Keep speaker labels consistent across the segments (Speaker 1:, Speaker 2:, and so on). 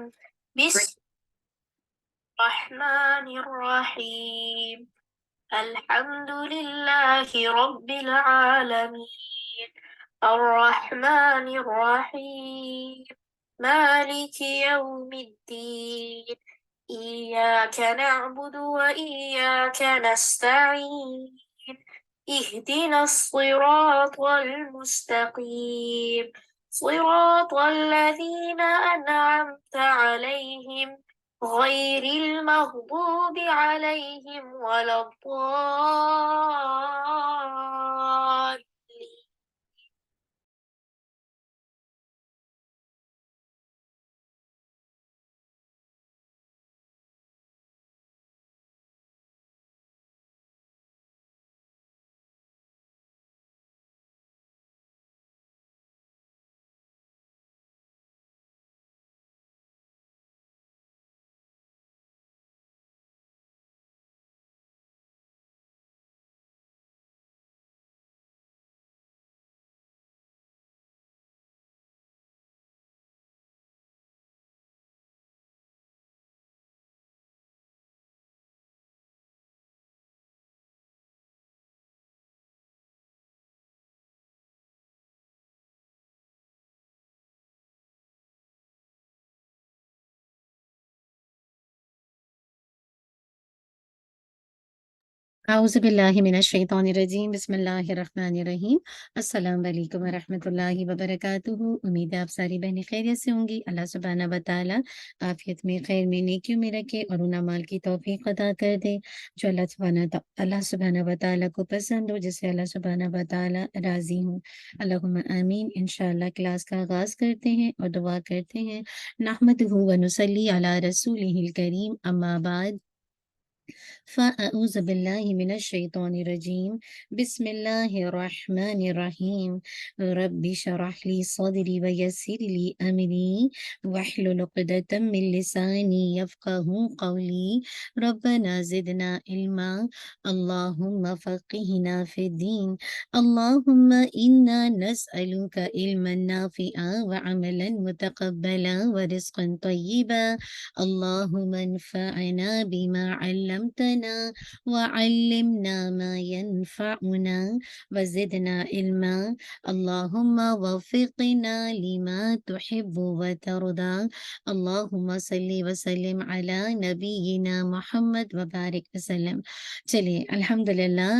Speaker 1: بسم الرحمن الرحيم الحمد لله رب العالمين الرحمن الرحيم مالك يوم الدين إياك نعبد وإياك نستعين اهدنا الصراط المستقيم صراط الذين أنعمت عليهم غير المغضوب عليهم ولا الضالين.
Speaker 2: औज़ुबिल्लाहिमिनश्शैतानिर्रजीम बिस्मिल्लाहिर्रहमानिर्रहीम अस्सलाम वालेकुम वरहमतुल्लाहि वबरकातुहू। उम्मीद है आप सारी बहनें खैरियत से होंगी। अल्लाह सुब्हानहू व तआला आफ़ियत में, खैर में, नेकियों में रखे और उन अमाल की तौफ़ीक़ अता कर दे जो अल्लाह सुब्हानहू व तआला को पसंद हो, जिससे अल्लाह सुब्हानहू व तआला राज़ी हों। अल्लाहुम्मा आमीन। इंशाअल्लाह क्लास का आगाज़ करते हैं और दुआ करते हैं। नहमदुहू व नुसल्ली अला रसूलिहिल करीम, अम्मा बाद। फ़अऊज़ु बिल्लाहि मिनश शैतानिर रजीम। बिस्मिल्लाहिर्रहमानिर्रहीम। रब्बि शरह ली सदरी व यस्सिर ली अमरी वहलुल उक़दतम मिन लिसानी यफ़क़हू क़ौली। रब्बना ज़िदना इल्मा। अल्लाहुम्मा फ़क़िहना फ़िद्दीन। अल्लाहुम्मा इन्ना नस्अलुका इल्मन नाफ़िअ व अमलन मुतक़ब्बला व रिज़्क़न तय्यिबा। अल्लाहुम्मा अन्फ़अना बिमा अल्लमतना व अल्लिमना मा यनफ़अुना व ज़िदना इल्मा। अल्लाहुम्मा वफ़्फ़िक़ना लिमा तुहिब्बु व तर्दा। अल्लाहुम्मा सल्लि व सल्लिम अला नबिय्यिना मुहम्मद व बारिक वसल्लम। चलिए अल्हम्दुलिल्लाह,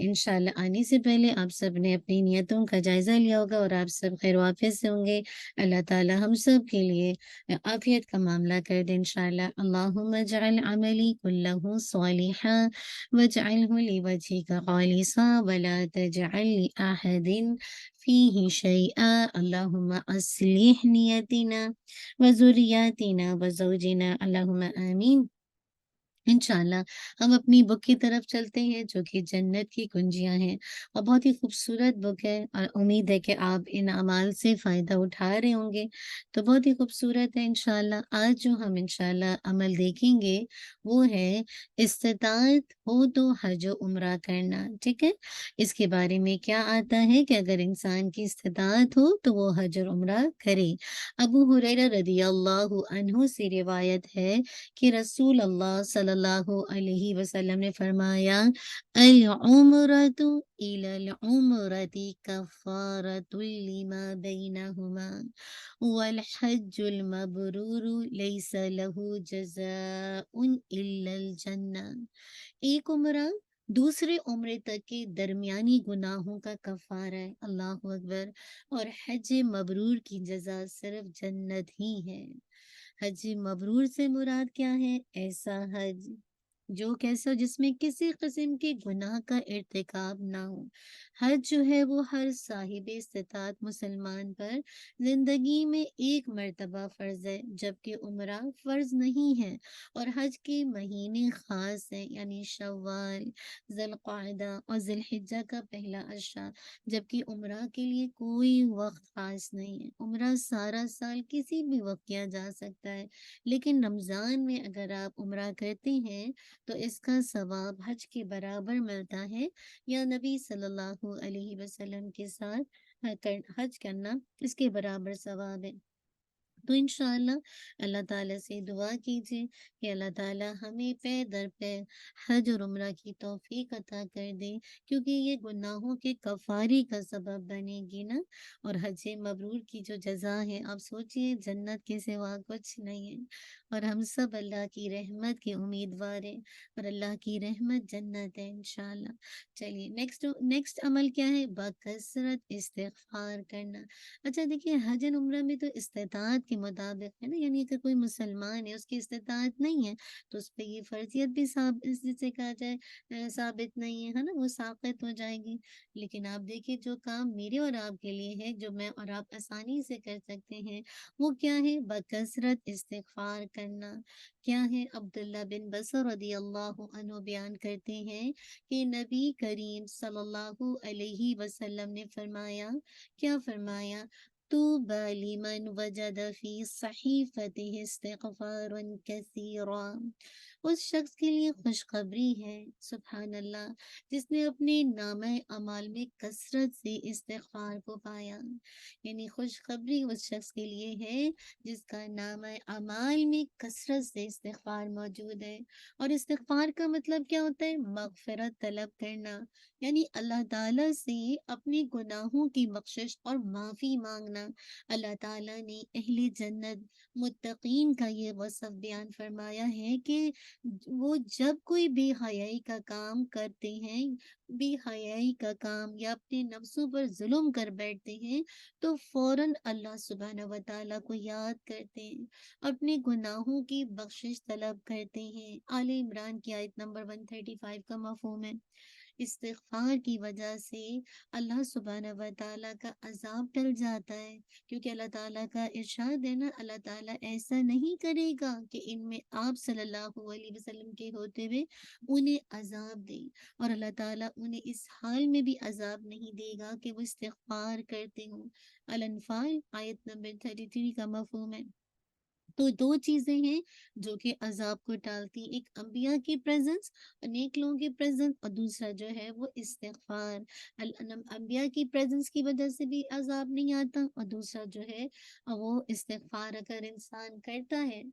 Speaker 2: इंशाअल्लाह आने से पहले आप सब ने अपनी नियतों का जायज़ा लिया होगा और आप सब खैर वाफ़ियत से होंगे। अल्लाह ताला हम सब के लिए आफ़ियत का मामला कर दे इंशाअल्लाह। अल्लाहुम्मा जअल अमली कुल्लहु सालिहा वजअलहु लिवजहिका खालिसा वला तजअल लिअहदिन फ़ीहि शैआ। अल्लाहुम्मा अस्लिह नियतिना व ज़ुर्रियतिना व ज़ौजिना। अल्लाहुम्मा आमीन। इंशाअल्लाह हम अपनी बुक की तरफ चलते हैं जो कि जन्नत की कुंजियाँ हैं और बहुत ही खूबसूरत बुक है और उम्मीद है कि आप इन अमाल से फ़ायदा उठा रहे होंगे। तो बहुत ही खूबसूरत है इंशाअल्लाह। आज जो हम इंशाअल्लाह अमल देखेंगे वो है इस्तिताअत हो तो हज व उम्रा करना, ठीक है? इसके बारे में क्या आता है कि अगर इंसान की इस्तिताअत हो तो वो हज और उम्रा करे। अबू हुरैरा रज़ियल्लाहु अन्हु से रिवायत है कि रसूल अल्लाह सल्लल्लाहु अलैहि वसल्लम ने फरमाया, अल उम्रतु इलल उम्रति कफ़ारतुल लिमा बैनहुमा वल हज्जुल मबरूरु लैसा लहू जज़ाउन इल्लल जन्नह। एक उम्रा दूसरे उम्रे तक के दरमियानी गुनाहों का कफ़ारा है। अल्लाहु अकबर। और हज मबरूर की जज़ा सिर्फ जन्नत ही है। हज मबरूर से मुराद क्या है? ऐसा हज जो कैसा हो जिसमें किसी किस्म के गुनाह का इर्तिकाब ना हो। हज जो है वो हर साहिब इस्तिताअत मुसलमान पर जिंदगी में एक मर्तबा फर्ज है, जबकि उम्रा फर्ज नहीं है। और हज के महीने खास हैं, यानी शव्वाल, ज़िलक़ादा और ज़िलहिज्जा का पहला अशरा, जबकि उम्रा के लिए कोई वक्त खास नहीं है। उम्रा सारा साल किसी भी वक्त किया जा सकता है, लेकिन रमज़ान में अगर आप उम्रा करते हैं तो इसका सवाब हज के बराबर मिलता है, या नबी सल्लल्लाहु अलैहि वसल्लम के साथ हज करना इसके बराबर सवाब है। تو इंशाअल्लाह अल्लाह ताला से दुआ कीजिए कि अल्लाह ताला हमें पे दर पे हज और उम्रा की तौफीक अता कर दे, क्योंकि ये गुनाहों के कफारे का सबब बनेगी ना। और हज मबरूर की जो जजा है, आप सोचिए, जन्नत के सिवा कुछ नहीं है। और हम सब अल्लाह की रहमत के उम्मीदवार हैं, और अल्लाह की रहमत जन्नत है इंशाअल्लाह। चलिए, नेक्स्ट नेक्स्ट अमल क्या है? बकसरत इस्तिगफार करना। अच्छा देखिए, हज एंड उम्रा में तो इस्तिताअत के मुताबिक है ना, यानी अगर कोई मुसलमान है, उसकी इस्तिताअत नहीं है, तो उस पे ये फर्जियत भी जिसे कहा जाए साबित नहीं है ना, वो साबित हो जाएगी। लेकिन आप देखिए, जो काम मेरे और आपके लिए है, जो मैं और आप आसानी से कर सकते हैं, वो क्या है? बकसरत इस्तिगफार करना। क्या है? अब्दुल्ला बिन बसर रदी अल्लाह अन्हु बयान करते हैं कि नबी करीम सल्लल्लाहु अलैहि वसल्लम ने फरमाया, क्या फरमाया? तूबा लिमन वजद फी सहीफतिही इस्तिगफारन कसीरा। उस शख्स के लिए खुशखबरी है, सुभान अल्लाह, जिसने अपने नामे अमाल में कसरत से इस्तिगफार को पाया। यानी खुशखबरी उस शख्स के लिए है जिसका नामे अमाल में कसरत से इस्तिगफार मौजूद है। और इस्तिगफार का मतलब क्या होता है? मगफिरत तलब करना, यानी अल्लाह ताला से अपने गुनाहों की बख्शिश और माफ़ी मांगना। अल्लाह ताला ने अहले जन्नत मुत्तकीन का ये वصف बयान फरमाया है कि वो जब कोई बेहयाई का काम करते हैं, बेहयाई का काम या अपने नफ्सों पर जुल्म कर बैठते हैं, तो फौरन अल्लाह सुब्हानहू व तआला को याद करते हैं, अपने गुनाहों की बख्शिश तलब करते हैं। आले इमरान की आयत नंबर 135 का मफहूम है। इस्तिग़फ़ार की वजह से अल्लाह सुब्हानहू व तआला का अज़ाब टल जाता है, क्योंकि अल्लाह ताला का इरशाद है ना, अल्लाह ताला ऐसा नहीं करेगा कि इनमें आप सल्लल्लाहु अलैहि वसल्लम के होते हुए उन्हें अज़ाब दे। और अल्लाह ताला उन्हें इस हाल में भी अज़ाब नहीं देगा कि वो इस्तिग़फ़ार करते हों। अल-अनफ़ाल आयत नंबर 33 का मफ़हूम है। तो 2 चीज़ें हैं जो कि अज़ाब को टालती हैं, एक अंबिया की प्रेज़ेंस, नेक लोगों की प्रेज़ेंस, और दूसरा जो है वो इस्तिग़फ़ार। अंबिया की प्रेज़ेंस की वजह से भी अज़ाब नहीं आता, और दूसरा जो है वो इस्तिग़फ़ार अगर इंसान करता है,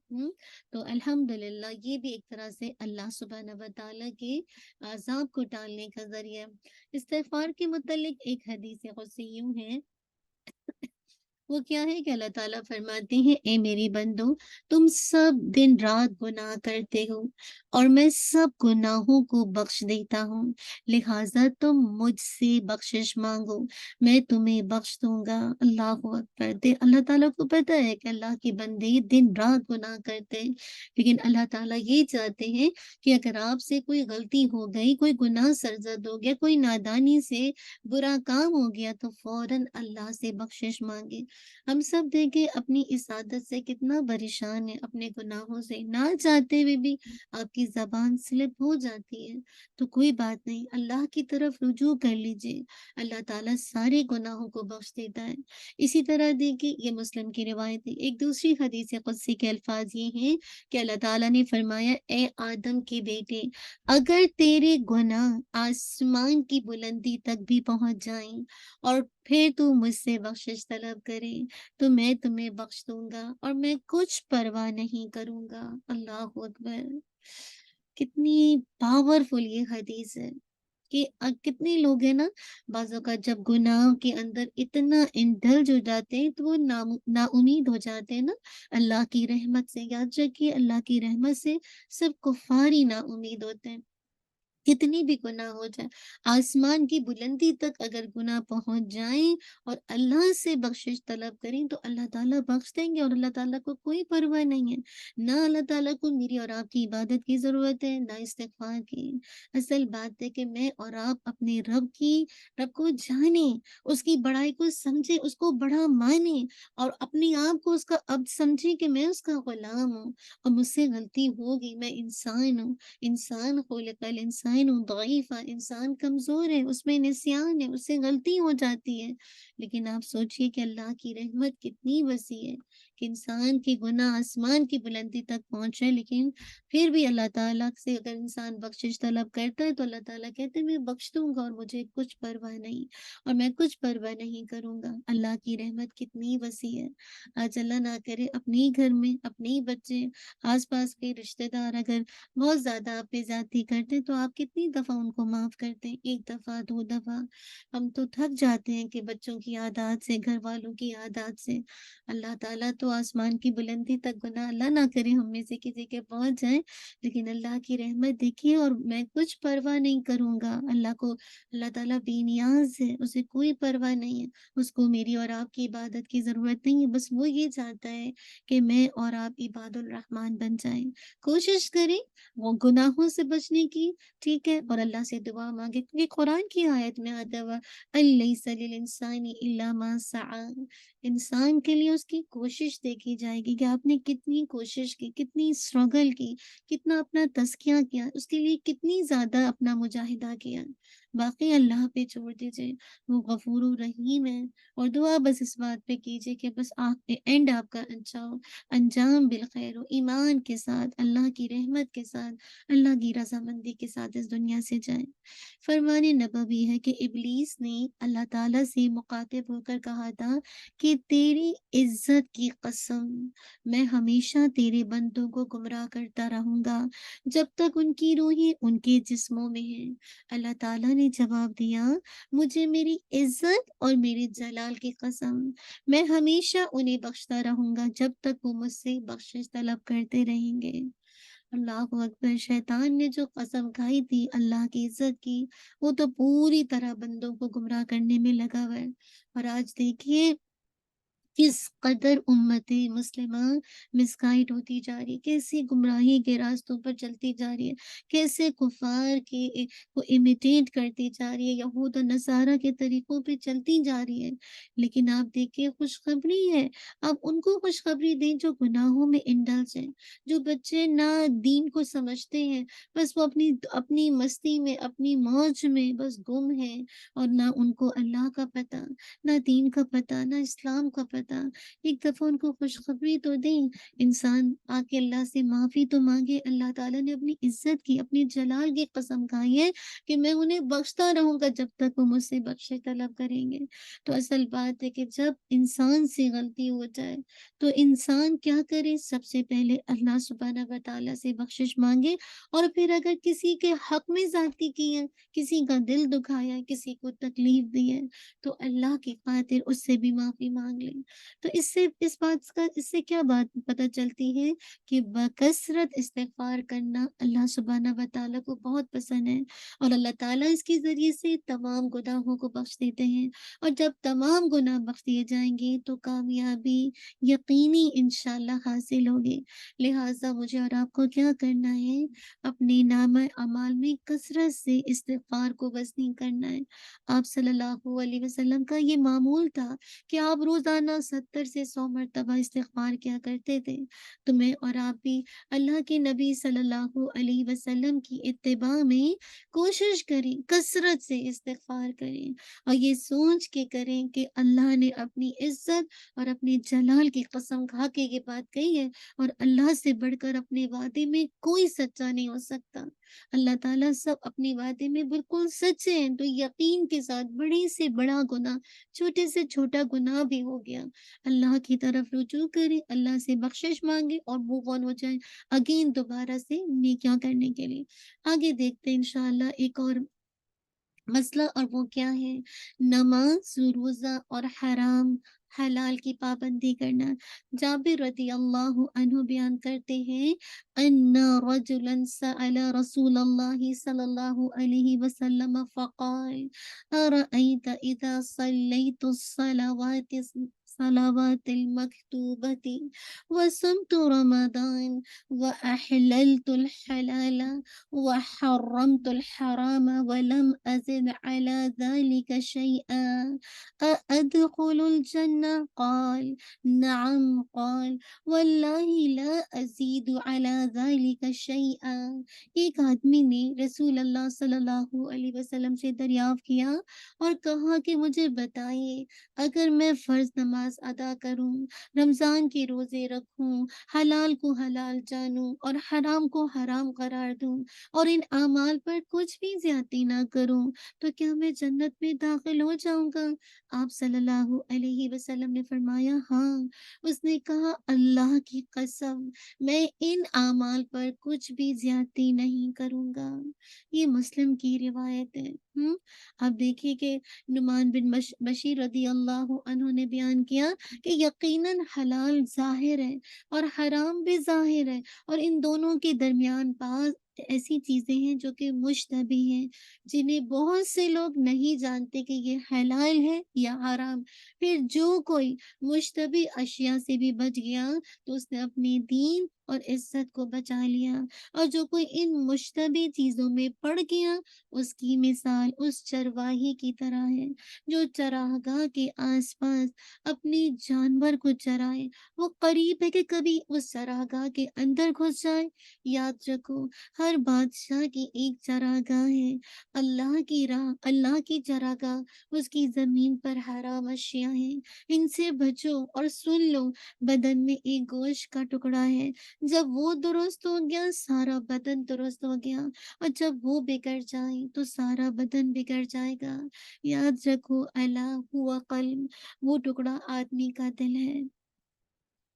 Speaker 2: तो अल्हम्दुलिल्लाह ये भी एक तरह से अल्लाह सुब्हानहू व तआला के अज़ाब को टालने का ज़रिया है। इस्तिग़फ़ार के मुतल्लिक़ एक हदीस कुदसी यूँ है, वो क्या है कि अल्लाह ताला फरमाते हैं, ए मेरे बंदो, तुम सब दिन रात गुनाह करते हो, और मैं सब गुनाहों को बख्श देता हूँ, लिहाजा तुम मुझसे बख्शिश मांगो, मैं तुम्हें बख्श दूंगा। अल्लाह अकबर। अल्लाह ताला को पता है कि अल्लाह के बंदे दिन रात गुनाह करते हैं, लेकिन अल्लाह ताला ये चाहते हैं कि अगर आपसे कोई गलती हो गई, कोई गुनाह सरजद हो गया, कोई नादानी से बुरा काम हो गया, तो फौरन अल्लाह से बख्शिश मांगे। हम सब देखें अपनी इस आदत से कितना परेशान है, अपने गुनाहों से ना चाहते हुए भी आपकी ज़बान स्लिप हो जाती है, तो कोई बात नहीं, अल्लाह की तरफ रुजू कर लीजिए, अल्लाह ताला सारे गुनाहों को बख्श देता है। इसी तरह देखिए, ये मुस्लिम की रिवायत है। एक दूसरी हदीस कुदसी के अल्फाज ये हैं कि अल्लाह ताला ने फरमाया, ए आदम के बेटे, अगर तेरे गुनाह आसमान की बुलंदी तक भी पहुंच जाएं, और फिर तू मुझसे बख्शिश तलब करे, तो मैं तुम्हें बख्श दूंगा, और मैं कुछ परवाह नहीं करूंगा। अल्लाह अकबर। कितनी पावरफुल ये हदीस है कि कितने लोग हैं ना, बाज़ औक़ात जब गुनाह के अंदर इतना इंडल्ज हो जाते हैं, तो वो नाउम्मीद हो जाते हैं ना अल्लाह की रहमत से। याद रखिए, अल्लाह की रहमत से सब कुफ़ार ही नाउम्मीद होते हैं। कितनी भी गुनाह हो जाए, आसमान की बुलंदी तक अगर गुनाह पहुँच जाएँ और अल्लाह से बख्शिश तलब करें, तो अल्लाह ताला बख्श देंगे, और अल्लाह ताला को कोई परवाह नहीं है। ना अल्लाह ताला को मेरी और आपकी इबादत की ज़रूरत है, ना इस्तिग़फ़ार की। असल बात है कि मैं और आप अपने रब को जानें, उसकी बड़ाई को समझें, उसको बड़ा मानें, और अपने आप को उसका अब्द समझें कि मैं उसका गुलाम हूँ, और मुझसे गलती होगी, मैं इंसान हूँ। इंसान खुलिक़ल इंसान انسان ضعیفہ، انسان کمزور ہے، اس میں نسیان ہے، اس سے غلطی ہو جاتی ہے، لیکن آپ سوچئے کہ اللہ کی رحمت کتنی وسیع ہے کہ انسان کے گناہ آسمان کی بلندی تک پہنچ رہے، لیکن پھر بھی اللہ تعالیٰ سے اگر انسان بخشش طلب کرتا ہے تو اللہ تعالیٰ کہتے ہیں میں بخش دوں گا اور مجھے کچھ پرواہ نہیں، اور میں کچھ پرواہ نہیں کروں گا۔ اللہ کی رحمت کتنی وسیع ہے۔ آج اللہ نہ کرے اپنے ہی گھر میں اپنے ہی بچے، آس پاس کے رشتہ دار اگر بہت زیادہ آپ پہ زیادتی کرتے تو آپ کتنی دفعہ ان کو معاف کرتے ہیں؟ ایک دفعہ، دو دفعہ؟ ہم تو تھک جاتے ہیں کہ بچوں کی عادات سے، گھر والوں کی عادات سے۔ اللہ تعالیٰ تو آسمان کی بلندی تک گناہ اللہ نہ کرے ہم میں سے کسی کے پہنچ جائیں، لیکن اللہ کی رحمت دیکھیے، اور میں کچھ پرواہ نہیں کروں گا۔ اللہ تعالیٰ بے نیاز ہے، اسے کوئی پرواہ نہیں ہے، اس کو میری اور آپ کی عبادت کی ضرورت نہیں ہے، بس وہ یہ چاہتا ہے کہ میں اور آپ عباد الرحمن بن جائیں۔ کوشش کریں وہ گناہوں سے بچنے کی، ٹھیک ہے، اور اللہ سے دعا مانگے، کیونکہ قرآن کی آیت میں آتا ہوا الیس للانسان الا ما سعی، انسان کے لیے اس کی کوشش دیکھی جائے گی کہ آپ نے کتنی کوشش کی، کتنی اسٹرگل کی، کتنا اپنا تزکیہ کیا، اس کے لیے کتنی زیادہ اپنا مجاہدہ کیا۔ باقی اللہ پہ چھوڑ دیجیے، وہ غفور الرحیم ہے، اور دعا بس اس بات پہ کیجیے کہ بس اینڈ آپ کا اچھا ہو، انجام بالخیر ہو، ایمان کے ساتھ، اللہ کی رحمت کے ساتھ، اللہ کی رضامندی کے ساتھ اس دنیا سے جائیں۔ فرمان نبوی ہے کہ ابلیس نے اللہ تعالیٰ سے مخاطب ہو کر کہا تھا کہ تیری عزت کی قسم، میں ہمیشہ تیرے بندوں کو گمراہ کرتا رہوں گا جب تک ان کی روحیں ان کے جسموں میں ہیں۔ اللہ تعالیٰ نے جواب دیا، مجھے میری عزت اور میرے جلال کی قسم، میں ہمیشہ انہیں بخشتا رہوں گا جب تک وہ مجھ سے بخشش طلب کرتے رہیں گے۔ اللہ اکبر، شیطان نے جو قسم کھائی تھی اللہ کی عزت کی، وہ تو پوری طرح بندوں کو گمراہ کرنے میں لگا ہوا ہے۔ اور آج دیکھیے کس قدر امت مسلمہ مسگائیڈ ہوتی جا رہی ہے، کیسے گمراہی کے راستوں پر چلتی جا رہی ہے، کیسے کفار کے کو امیٹیٹ کرتی جا رہی ہے، یہود و نصارہ کے طریقوں پہ چلتی جا رہی ہے۔ لیکن آپ دیکھیے خوشخبری ہے، آپ ان کو خوشخبری دیں جو گناہوں میں انڈلج ہیں، جو بچے نہ دین کو سمجھتے ہیں، بس وہ اپنی اپنی مستی میں، اپنی موج میں بس گم ہیں، اور نہ ان کو اللہ کا پتہ، نہ دین کا پتہ، نہ اسلام کا پتہ۔ ایک دفعہ ان کو خوشخبری تو دیں، انسان آ کے اللہ سے معافی تو مانگے۔ اللہ تعالیٰ نے اپنی عزت کی، اپنی جلال کی قسم کھائی ہے کہ میں انہیں بخشتا رہوں گا جب تک وہ مجھ سے بخشش طلب کریں گے۔ تو اصل بات ہے کہ جب انسان سے غلطی ہو جائے تو انسان کیا کرے؟ سب سے پہلے اللہ سبحانہ و تعالیٰ سے بخشش مانگے، اور پھر اگر کسی کے حق میں زیادتی کی ہے، کسی کا دل دکھایا ہے، کسی کو تکلیف دی ہے، تو اللہ کی خاطر اس سے بھی معافی مانگ لیں۔ تو اس سے کیا بات پتہ چلتی ہے کہ بکثرت استغفار کرنا اللہ سبحانہ و تعالیٰ کو بہت پسند ہے، اور اللہ تعالیٰ اس کے ذریعے سے تمام گناہوں کو بخش دیتے ہیں، اور جب تمام گناہ بخش دیے جائیں گے تو کامیابی یقینی انشاءاللہ حاصل ہوگی۔ لہٰذا مجھے اور آپ کو کیا کرنا ہے؟ اپنے نامہ اعمال میں کثرت سے استغفار کو وزنی کرنا ہے۔ آپ صلی اللہ علیہ وسلم کا یہ معمول تھا کہ آپ روزانہ 70 سے 100 مرتبہ استغفار کیا کرتے تھے۔ تو میں اور آپ بھی اللہ کے نبی صلی اللہ علیہ وسلم کی اتباع میں کوشش کریں، کثرت سے استغفار کریں، اور یہ سوچ کے کریں کہ اللہ نے اپنی عزت اور اپنی جلال کی قسم کھا کے یہ بات کہی ہے، اور اللہ سے بڑھ کر اپنے وعدے میں کوئی سچا نہیں ہو سکتا۔ اللہ تعالیٰ سب اپنے وعدے میں بالکل سچے ہیں، تو یقین کے ساتھ بڑے سے بڑا گناہ، چھوٹے سے چھوٹا گناہ بھی ہو گیا، اللہ کی طرف رجوع کریں، اللہ سے بخشش مانگے اور موو آن ہو جائیں اگین دوبارہ سے نیکیاں کرنے کے لیے۔ آگے دیکھتے ہیں انشاءاللہ ایک اور مسئلہ، اور وہ کیا ہے؟ نماز، روزہ اور حرام حلال کی پابندی کرنا۔ جابر رضی اللہ عنہ بیان کرتے ہیں ان رجلا سأل رسول اللہ صلی اللہ علیہ وسلم فقال ارأيت اذا صلیت الصلوات الصلوات المكتوبة وصمت رمضان وأحللت الحلال وحرمت الحرام ولم أزد على ذلك شيئا أأدخل الجنة؟ قال نعم. قال والله لا أزيد على ذلك شيئا۔ ایک آدمی نے رسول اللہ صلی اللہ علیہ وسلم سے دریافت کیا اور کہا کہ مجھے بتائیے، اگر میں فرض نماز ادا کروں، رمضان کے روزے رکھوں، حلال کو حلال جانوں اور حرام کو حرام قرار دوں اور ان اعمال پر کچھ بھی زیادتی نہ کروں تو کیا میں جنت میں داخل ہو جاؤں گا؟ آپ صلی اللہ علیہ وسلم نے فرمایا ہاں۔ اس نے کہا اللہ کی قسم میں ان اعمال پر کچھ بھی زیادتی نہیں کروں گا۔ یہ مسلم کی روایت ہے۔ اب دیکھیے کہ نعمان بن بشیر رضی اللہ عنہ نے بیان کیا کہ یقیناً حلال ظاہر ہے اور حرام بھی ظاہر ہے، اور ان دونوں کے درمیان بعض ایسی چیزیں ہیں جو کہ مشتبہ ہیں، جنہیں بہت سے لوگ نہیں جانتے کہ یہ حلال ہے یا حرام۔ پھر جو کوئی مشتبہ اشیاء سے بھی بچ گیا تو اس نے اپنے دین اور عزت کو بچا لیا، اور جو کوئی ان مشتبہ چیزوں میں پڑ گیا اس کی مثال اس چرواہی کی طرح ہے جو چراگاہ کے آس پاس اپنے جانور کو چرائے۔ وہ قریب ہے کہ کبھی اس چراگاہ کے اندر گھس جائے۔ یاد رکھو، ہر بادشاہ کی ایک چراگاہ ہے۔ اللہ کی راہ، اللہ کی چراگاہ، اس کی زمین پر حرام اشیاء ہیں، ان سے بچو اور سن لو، بدن میں ایک گوشت کا ٹکڑا ہے، جب وہ درست ہو گیا سارا بدن درست ہو گیا، اور جب وہ بگڑ جائے تو سارا بدن بگڑ جائے گا۔ یاد رکھو اللہ ہوا قلب، وہ ٹکڑا آدمی کا دل ہے۔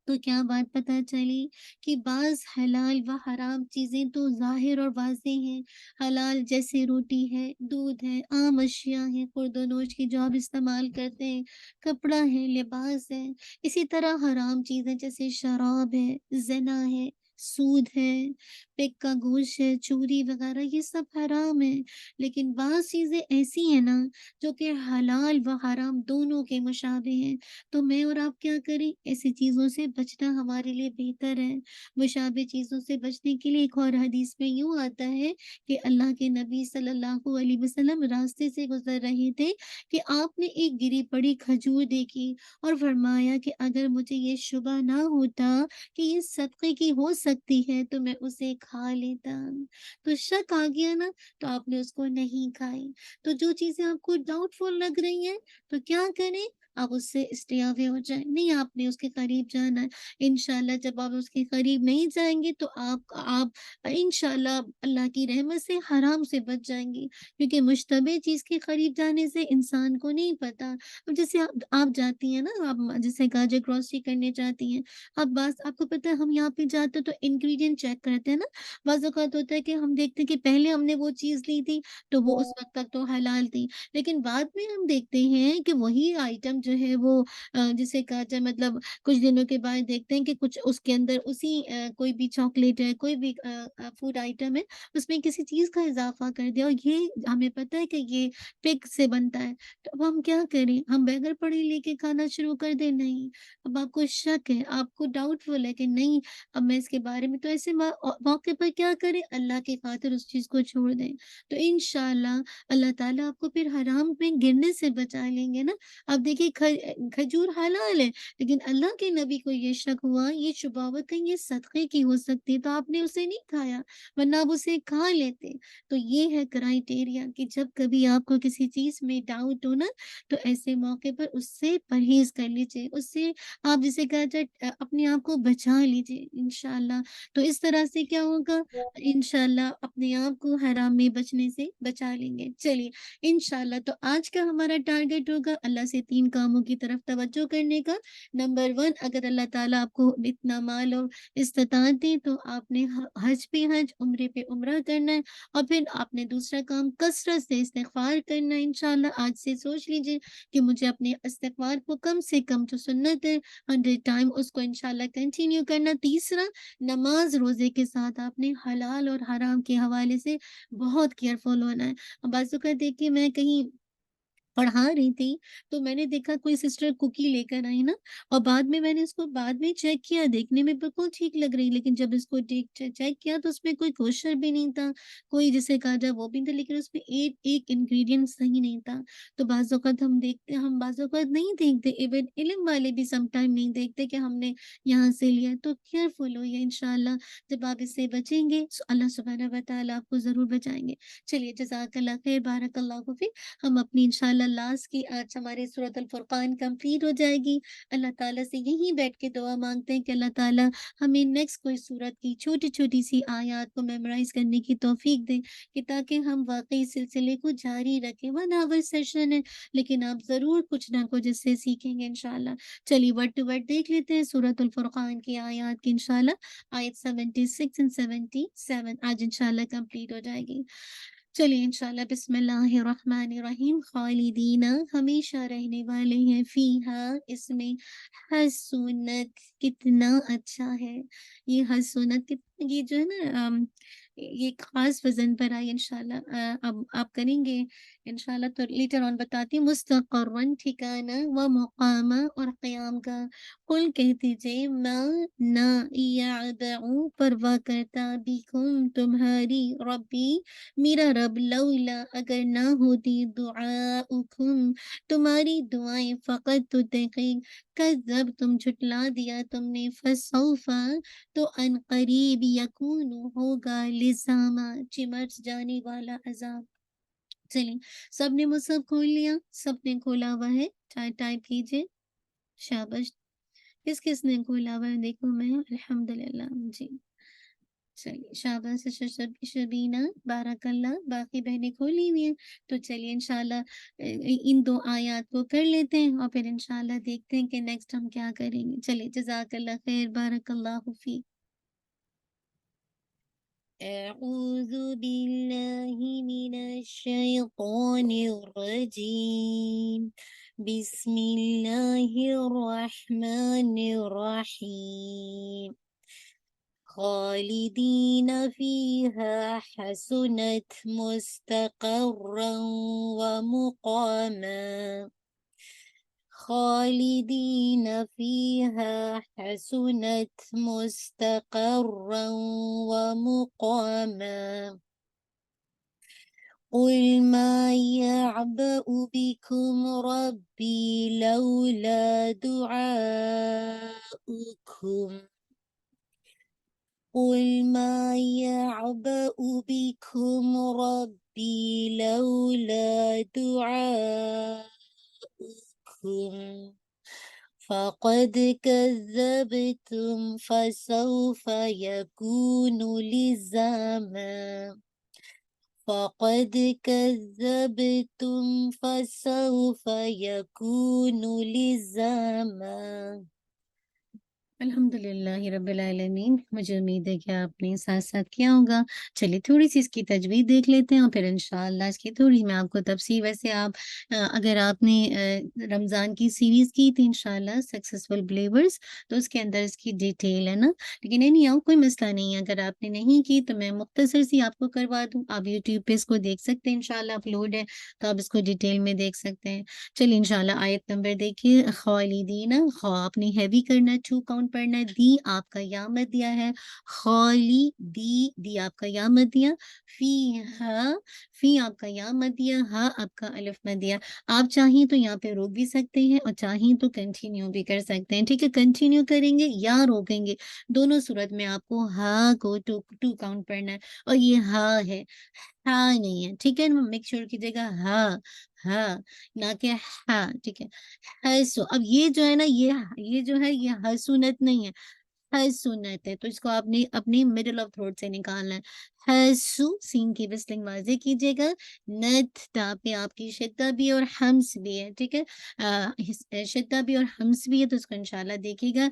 Speaker 2: تو کیا بات پتہ چلی کہ بعض حلال و حرام چیزیں تو ظاہر اور واضح ہیں۔ حلال جیسے روٹی ہے، دودھ ہے، عام اشیاء ہیں، خورد و نوش کی جو آپ استعمال کرتے ہیں، کپڑا ہے، لباس ہے۔ اسی طرح حرام چیزیں جیسے شراب ہے، زنا ہے، سود ہے، پک کا گوشت ہے، چوری وغیرہ، یہ سب حرام ہے۔ لیکن بعض چیزیں ایسی ہیں نا جو کہ حلال و حرام دونوں کے مشابہ ہیں، تو میں اور آپ کیا کریں؟ ایسی چیزوں سے بچنا ہمارے لیے بہتر ہے۔ مشابہ چیزوں سے بچنے کے لیے ایک اور حدیث میں یوں آتا ہے کہ اللہ کے نبی صلی اللہ علیہ وسلم راستے سے گزر رہے تھے کہ آپ نے ایک گری پڑی کھجور دیکھی اور فرمایا کہ اگر مجھے یہ شبہ نہ ہوتا کہ یہ صدقے کی ہو سکتی ہے تو میں اسے کھا لیتا۔ تو شک آ گیا نا، تو آپ نے اس کو نہیں کھائی۔ تو جو چیزیں آپ کو ڈاؤٹ فل لگ رہی ہیں تو کیا کریں؟ آپ اس سے اسٹے اوے ہو جائیں، نہیں آپ نے اس کے قریب جانا ہے۔ انشاءاللہ جب آپ اس کے قریب نہیں جائیں گے تو آپ انشاءاللہ اللہ کی رحمت سے حرام سے بچ جائیں گے، کیونکہ مشتبہ چیز کے قریب جانے سے انسان کو نہیں پتا۔ اب جیسے آپ جاتی ہیں نا، آپ جیسے گاجر گروسری کرنے جاتی ہیں، اب بس آپ کو پتا ہے ہم یہاں پہ جاتے ہیں تو انگریڈینٹ چیک کرتے ہیں نا۔ بعض اوقات ہوتا ہے کہ ہم دیکھتے ہیں کہ پہلے ہم نے وہ چیز لی تھی تو وہ اس وقت تک تو حلال تھی، لیکن بعد میں ہم دیکھتے ہیں کہ وہی آئٹم جو ہے وہ جسے کہا جائے مطلب کچھ دنوں کے بعد دیکھتے ہیں کہ کچھ اس کے اندر اسی کوئی بھی چاکلیٹ ہے، کوئی بھی فوڈ آئٹم ہے، اس میں کسی چیز کا اضافہ کر دیا، اور یہ ہمیں پتہ ہے کہ یہ پگ سے بنتا ہے۔ تو اب ہم کیا کریں؟ ہم بغیر پڑھے لکھے کھانا شروع کر دیں؟ نہیں، اب آپ کو شک ہے، آپ کو ڈاؤٹ فل ہے کہ نہیں اب میں اس کے بارے میں، تو ایسے موقع پر کیا کریں؟ اللہ کی خاطر اس چیز کو چھوڑ دیں، تو انشاءاللہ اللہ تعالیٰ آپ کو پھر حرام میں گرنے سے بچا لیں گے نا۔ اب دیکھیے کھجور حلال ہے، لیکن اللہ کے نبی کو یہ شک ہوا، یہ شبہ ہوا کہ یہ صدقے کی ہو سکتی ہے، تو آپ نے اسے نہیں کھایا، ورنہ آپ اسے کھا لیتے۔ تو یہ ہے کرائٹیریا کہ جب کبھی آپ کو کسی چیز میں ڈاؤٹ ہو نا، تو ایسے موقع پر اس سے پرہیز کر لیجیے، اس سے آپ جسے کہا جائے اپنے آپ کو بچا لیجیے انشاءاللہ۔ تو اس طرح سے کیا ہوگا؟ انشاءاللہ اپنے آپ کو حرام میں بچنے سے بچا لیں گے۔ چلیے انشاءاللہ، تو آج کا ہمارا ٹارگٹ ہوگا اللہ سے 3 کاموں کی طرف توجہ کرنے کا۔ نمبر 1، اگر اللہ تعالیٰ آپ کو اتنا مال اور استطاعت دے تو آپ نے حج پہ حج، عمرے پہ عمرہ کرنا ہے، اور پھر آپ نے دوسرا کام کثرت سے استغفار کرنا ہے۔ انشاءاللہ آج سے سوچ لیجئے کہ مجھے اپنے استغفار کو کم سے کم جو سنت ہے 100 ٹائم اس کو انشاءاللہ کنٹینیو کرنا۔ تیسرا، نماز روزے کے ساتھ آپ نے حلال اور حرام کے حوالے سے بہت کیئرفل ہونا ہے۔ بعض اوقات دیکھیے میں کہیں पढ़ा रही थी, तो मैंने देखा कोई सिस्टर कुकी लेकर आई ना, और बाद में मैंने इसको बाद में चेक किया, देखने में बिल्कुल ठीक लग रही, लेकिन जब इसको चेक किया तो उसमें कोई कोशर भी नहीं था, कोई जिसे कहा जाए वो भी नहीं था, लेकिन उसमें एक एक इंग्रेडिएंट सही नहीं था। तो बाज़ औक़ात हम बाज़ औक़ात नहीं देखते, इवन इल्म वाले भी सम टाइम नहीं देखते कि हमने यहाँ से लिया है, तो केयरफुल होइए इंशाअल्लाह। जब आप इससे बचेंगे, अल्लाह सुब्हानहू व तआला आपको ज़रूर बचाएँगे। चलिए जज़ाकल्लाह ख़ैर, बारकल्लाहु फ़ीक। हम अपनी इंशाअल्लाह लास्ट की आज हमारी सूरत अल फुरक़ान कंप्लीट हो जाएगी। अल्लाह ताला से यहीं बैठ के दुआ माँगते हैं कि अल्लाह ताला हमें नेक्स्ट कोई सूरत की छोटी-छोटी सी आयत को मेमोराइज़ करने की तौफ़ीक दें, कि ताकि हम वाक़ई सिलसिले को जारी रखें। 1 आवर सेशन है, लेकिन आप ज़रूर कुछ ना कुछ इससे सीखेंगे इंशाअल्लाह। चलिए वर्ड टू वर्ड देख लेते हैं सूरत अल फुरक़ान की आयत की इंशाअल्लाह। आयत 76 एंड 77 आज इंशाअल्लाह कंप्लीट हो जाएगी। चलिए इंशाअल्लाह बिस्मिल्लाहिर्रहमानिर्रहीम। खालिदीना हमेशा रहने वाले हैं, फ़ीहा इसमें, हसूनत कितना अच्छा है। ये हसूनत ये जो है ना ये ख़ास वज़न पर आई इंशाअल्लाह। अब आप करेंगे इंशाअल्लाह, तो लेटर ऑन बताती हूँ। मुस्तक़र्रन ठिकाना, व मुक़ामा और क़याम का। कुल कह दीजिए ना यअबअु परवाह करता, बिकुम तुम्हारी, रब्बी मेरा रब, लौला अगर ना होती, दुआउकुम तुम्हारी दुआएं, फ़क़त तो तहक़ीक़, कज़्ज़ब तुम झुटला दिया तुमने, फ़सौफ़ा तो अनक़रीब, यकूनु होगा, लिज़ामा चिमट जाने वाला अज़ाब। चलिए, सबने मुसहफ़ खोल लिया? सबने खोला हुआ है? टाइप कीजिए। शाबाश! किस-किसने खोला हुआ है? देखूँ मैं, अल्हम्दुलिल्लाह। जी। चलिए, शाबाश शबीना, बारकल्लाह, बाकी बहनें खोली हुई हैं। तो चलिए इंशाअल्लाह इन 2 आयत को कर लेते हैं और फिर इंशाअल्लाह देखते हैं कि नेक्स्ट हम क्या करेंगे। चलिए, जज़ाकल्लाह खैर, बारकल्लाहु फ़ीक। अऊज़ु बिल्लाहि मिनश शैतानिर रजीम। बिस्मिल्लाहिर रहमानिर रहीम। खालिदीन फ़ीहा हसुनत मुस्तक़र्रन व मुक़ामा। खालिदीन फ़ीहा हसुनत मुस्तक़र्रन व मुक़ामा। क़ुल मा यअबअु बिकुम रब्बी लौला दुआउकुम। قل ما يعبأ بكم ربي لولا دعاؤكم فقد كذبتم فسوف يكون لزاما. فقد كذبتم فسوف يكون لزاما. अल्हम्दुलिल्लाहि रब्बिल आलमीन। मुझे उम्मीद है कि आपने साथ-साथ किया होगा। चलिए थोड़ी-सी इसकी तजवीद देख लेते हैं और फिर इंशाअल्लाह इसकी थोड़ी मैं आपको तफ़सीर, वैसे आप अगर आपने रमज़ान की सीरीज़ की थी इंशाअल्लाह सक्सेसफुल बिलीवर्स, तो उसके अंदर इसकी डिटेल है ना। लेकिन एनी हाउ कोई मसला नहीं है, अगर आपने नहीं की तो मैं मुख्तसर सी आपको करवा दूँ। आप यूट्यूब पे इसको देख सकते हैं, इंशाअल्लाह अपलोड है, तो आप इसको डिटेल में देख सकते हैं। चलिए इंशाअल्लाह आयत नंबर देखिए, खालिदीना, खा आपने हैवी करना है, 2 काउंट पढ़ना है, दी आपका या मत दिया है, खाली दी आपका या मत दिया, फीहा फी आपका या मत दिया, हा आपका अलिफ मत दिया। आप चाहें तो यहाँ पे रोक भी सकते हैं और चाहें तो कंटिन्यू भी कर सकते हैं, ठीक है? कंटिन्यू करेंगे या रोकेंगे, दोनों सूरत में आपको हा को 2 काउंट पढ़ना है और ये हा है, हा नहीं है, ठीक है? मेक श्योर कीजिएगा हा, ना कि हा, ठीक है? हसु अब ये जो है ना ये जो है ये हसूनत नहीं है, हसूनत है, तो इसको आपने अपनी मिडल ऑफ थ्रोट से निकालना है। हसु सीन की विस्लिंग वाज़े कीजिएगा, नत ता पे आपकी शिद्दा भी और हम्स भी है, ठीक है? शिद्दा भी और हम्स भी है, तो इसको इंशाअल्लाह देखिएगा,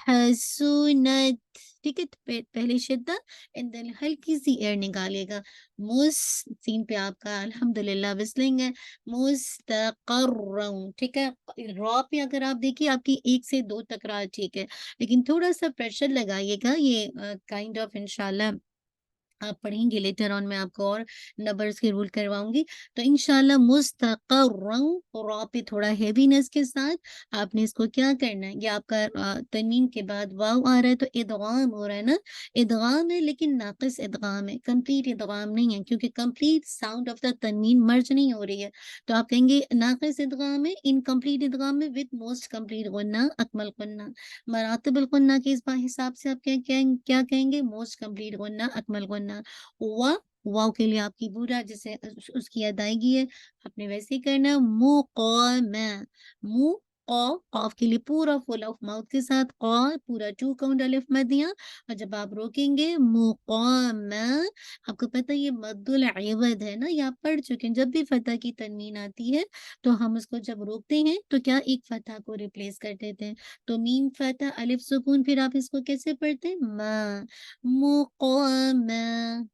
Speaker 2: हसूनत, ठीक है? तो पहले शिद्दा एंड देन हल्की सी एयर निकालिएगा। मुस सीन पे आपका अल्हम्दुलिल्लाह विस्लिंग है, मुस्तक़र्रन, ठीक है? रॉ पे अगर आप देखिए आपकी 1 से 2 तकरार ठीक है, लेकिन थोड़ा-सा प्रेशर लगाइएगा, ये काइंड ऑफ इंशाअल्लाह आप पढ़ेंगे लेटर ऑन, मैं आपको और नंबर्स के रूल करवाऊँगी। तो इंशाल्लाह मुस्तक़र्रन, रॉ पे थोड़ा हेवीनेस के साथ आपने इसको क्या करना है, ये आपका तन्वीन के बाद वाव आ रहा है तो इदगाम हो रहा है ना, इदगाम है लेकिन नाक़िस इदगाम है, कंप्लीट इदगाम नहीं है क्योंकि कंप्लीट साउंड ऑफ द तन्वीन मर्ज नहीं हो रही है। तो आप कहेंगे नाक़िस इदगाम है, इनकम्प्लीट इदगाम है विद मोस्ट कंप्लीट गुन्ना, अकमल गुन्ना। मरातिबुल गुन्ना के इस हिसाब से आप क्या कहेंगे, मोस्ट कंप्लीट गुन्ना, अकमल गुन्ना। वाव के लिए आपकी पूरा जैसे उसकी अदायगी है, आपने वैसे ही करना है। मुक़ामा, मु क़ा, क़ाफ के लिए पूरा फुल ऑफ माउथ के साथ क़ा, पूरा 2 काउंट अलिफ मद दिया और जब आप रोकेंगे मुक़ामा, आपको पता है ये मद्दुल इवद है ना, ये आप पढ़ चुके हैं। जब भी फतह की तनवीन आती है तो हम उसको जब रोकते हैं तो क्या एक फतह को रिप्लेस कर देते हैं। तो मीम फतह अलिफ सुकून, फिर आप इसको कैसे पढ़ते हैं, मुक़ामा,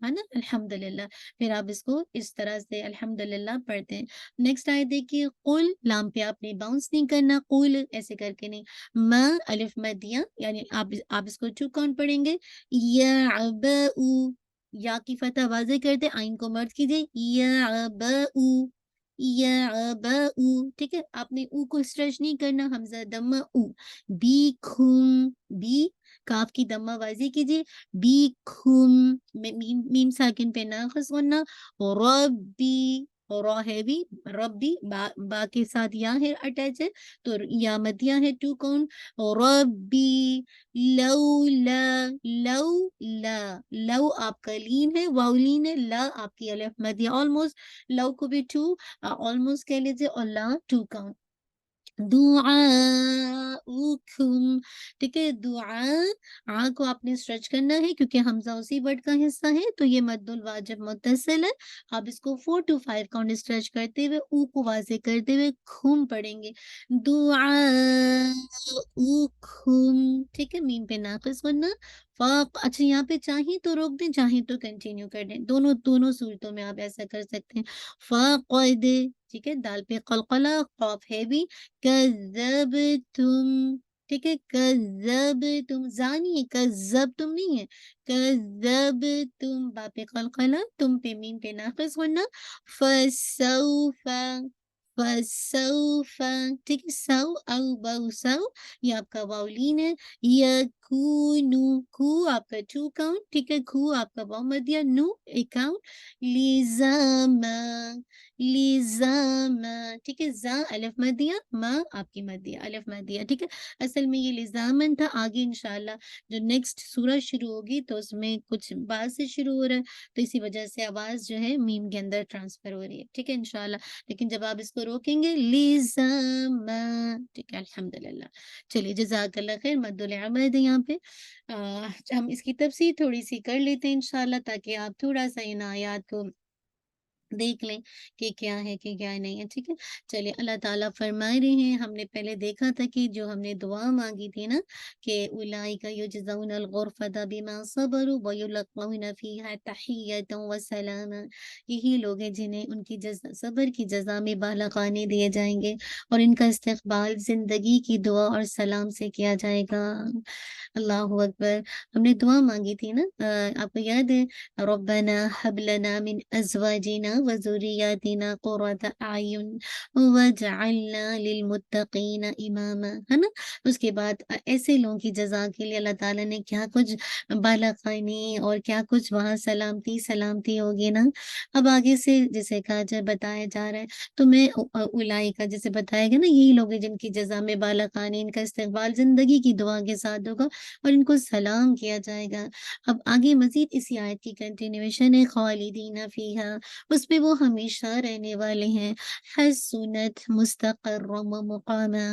Speaker 2: है ना, अल्हम्दुलिल्लाह। फिर आप इसको इस तरह से अल्हम्दुलिल्लाह पढ़ते हैं। नेक्स्ट आयत देखिए, कुल, लाम पे आपने बाउंस नहीं करना, कुल ऐसे करके नहीं। मा, अलिफ मद दिया, यानी आप इसको 2 काउंट पढ़ेंगे। यअबउ, या की फतह वाज़े करते, आइन को मर्ज कीजिए, यअबउ, यअबउ, ठीक है? आपने ऊ को स्ट्रेच नहीं करना, हमज़ा दम्मा ऊ। बीकुम, बी, काफ की दम्मा वाज़ी कीजिए, बीकुम, मीम मीम साकिन पे नाक़िस गुन्ना, रब्बी, रॉ हैवी, रब्बी, बा के साथ या है अटैच है, तो या मदिया है 2 काउंट, रब्बी लौला, लौला, लौ आपका लीन है, वाव लीन है, ला आपकी अलिफ मदिया ऑलमोस्ट, लौ को भी 2 ऑलमोस्ट कह लीजिए और ला 2 काउंट। दुआउकुम, ठीक है? आ को आपने स्ट्रेच करना है क्योंकि हमज़ा उसी वर्ड का हिस्सा है, तो ये मद्दुल वाजिब मुत्तसिल है। आप इसको 4 टू 5 काउंट स्ट्रेच करते हुए ऊ को वाज़े करते हुए खुम पढ़ेंगे। दुआउकुम, ठीक है? मीम पे नाक़िस गुन्ना, अच्छा यहाँ पे चाहें तो रोक दें, चाहें तो कंटिन्यू कर दें। दोनों दोनों सूरतों में आप ऐसा कर सकते हैं। फ़क़द, ठीक है? दाल पे क़लक़ला, क़ाफ हैवी, कज़्ज़बतुम, ठीक है? कज़्ज़बतुम, ज़ा नहीं है, कज़्ज़बतुम नहीं है, कज़्ज़बतुम, बा पे क़लक़ला, तुम पे मीम पे नाक़िस गुन्ना, फ़सौफ़ा, फ़सौफ़ा, ठीक है? सौ औ बौ सौ, ये आपका वाव लीन है, यकूनु, कू आपका 2 काउंट, ठीक है? खू आपका वाव मदिया, नु 1 काउंट, लिज़ामा, लिज़ामा, ठीक है? ज़ा अलिफ मदिया, मा आपकी मदिया, अलिफ मदिया, ठीक है? असल में ये लिज़ामन था, आगे इंशाअल्लाह जो नेक्स्ट सूरह शुरू होगी तो उसमें कुछ बा से शुरू हो रहा है, तो इसी वजह से आवाज़ जो है मीम के अंदर ट्रांसफ़र हो रही है, ठीक है? इंशाअल्लाह, लेकिन जब आप इसको रोकेंगे लिज़ामा, ठीक है? अल्हम्दुलिल्लाह। चलिए जज़ाकल्लाह खैर, मद्दुल अमद है यहाँ पे। हम इसकी तफसीर थोड़ी-सी कर लेते हैं इंशाअल्लाह ताकि आप थोड़ा-सा इन आयात को देख लें कि क्या है कि क्या नहीं है, ठीक है? चलिए अल्लाह ताला फरमा रहे हैं, हमने पहले देखा था कि जो हमने दुआ माँगी थी ना कि उलाइका युजज़ौनल गुरफ़ता बिमा सबरू व युलक़ौना फ़ीहा तहिय्यतन व सलामा। यही लोग हैं जिन्हें उनकी सब्र की जज़ा में बाला खाने दिए जाएँगे और इनका इस्तक़बाल ज़िंदगी की दुआ और सलाम से किया जाएगा। अल्लाहु अकबर! हमने दुआ माँगी थी ना, आपको याद है? रब्बना हब लना मिन अज़वाजिना व ज़ुर्रिय्यातिना क़ुर्रता अयुन वजअलना लिलमुत्तक़ीना इमामा, है ना? उसके बाद ऐसे लोगों की जज़ा के लिए अल्लाह ताला ने क्या कुछ बालाख़ानी और क्या कुछ वहाँ सलामती होगी ना। अब आगे से जैसे कहा जाए बताया जा रहा है, तो मैं उलाइका जैसे बताया गया ना, यही लोग हैं जिनकी जज़ा में बालाख़ानी, इनका इस्तक़बाल ज़िंदगी की दुआ के साथ होगा और इनको सलाम किया जाएगा। अब आगे मज़ीद इसी आयत की कंटिन्यूएशन है, खालिदीन फ़ीहा, उसमें वो हमेशा रहने वाले हैं। हसुनत मुस्तक़र्रम व मुक़ामा,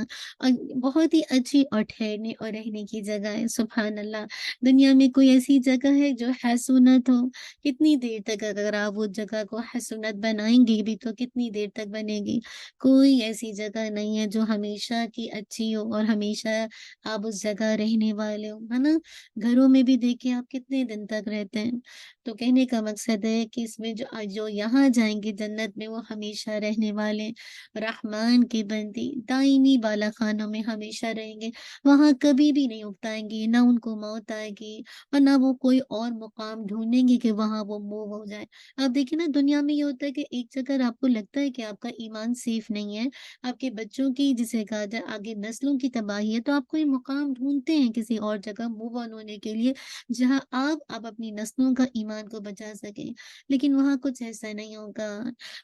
Speaker 2: और बहुत ही अच्छी और ठहरने और रहने की जगह है। सुभान अल्लाह! दुनिया में कोई ऐसी जगह है जो हसुनत हो? कितनी देर तक अगर आप वो जगह को हसुनत बनाएँगे भी तो कितनी देर तक बनेगी? कोई ऐसी जगह नहीं है जो हमेशा की अच्छी हो और हमेशा आप उस जगह रहने वाले हो, है ना? घरों में भी देखिए आप कितने दिन तक रहते हैं। तो कहने का मकसद है कि इसमें जो जो यहाँ جائیں گے جنت میں، وہ ہمیشہ رہنے والے رحمان کے بندے دائمی بالا خانوں میں ہمیشہ رہیں گے، وہاں کبھی بھی نہیں اکتائیں گے، نہ ان کو موت آئے گی اور نہ وہ کوئی اور مقام ڈھونڈیں گے کہ وہاں وہ موو ہو جائے۔ آپ دیکھیں نا، دنیا میں یہ ہوتا ہے کہ ایک جگہ آپ کو لگتا ہے کہ آپ کا ایمان سیف نہیں ہے، آپ کے بچوں کی جسے کہا جائے آگے نسلوں کی تباہی ہے، تو آپ کوئی مقام ڈھونڈتے ہیں کسی اور جگہ موو آن ہونے کے لیے، جہاں آپ اپنی نسلوں کا ایمان کو بچا سکیں۔ لیکن وہاں کچھ ایسا نہیں ہوگا،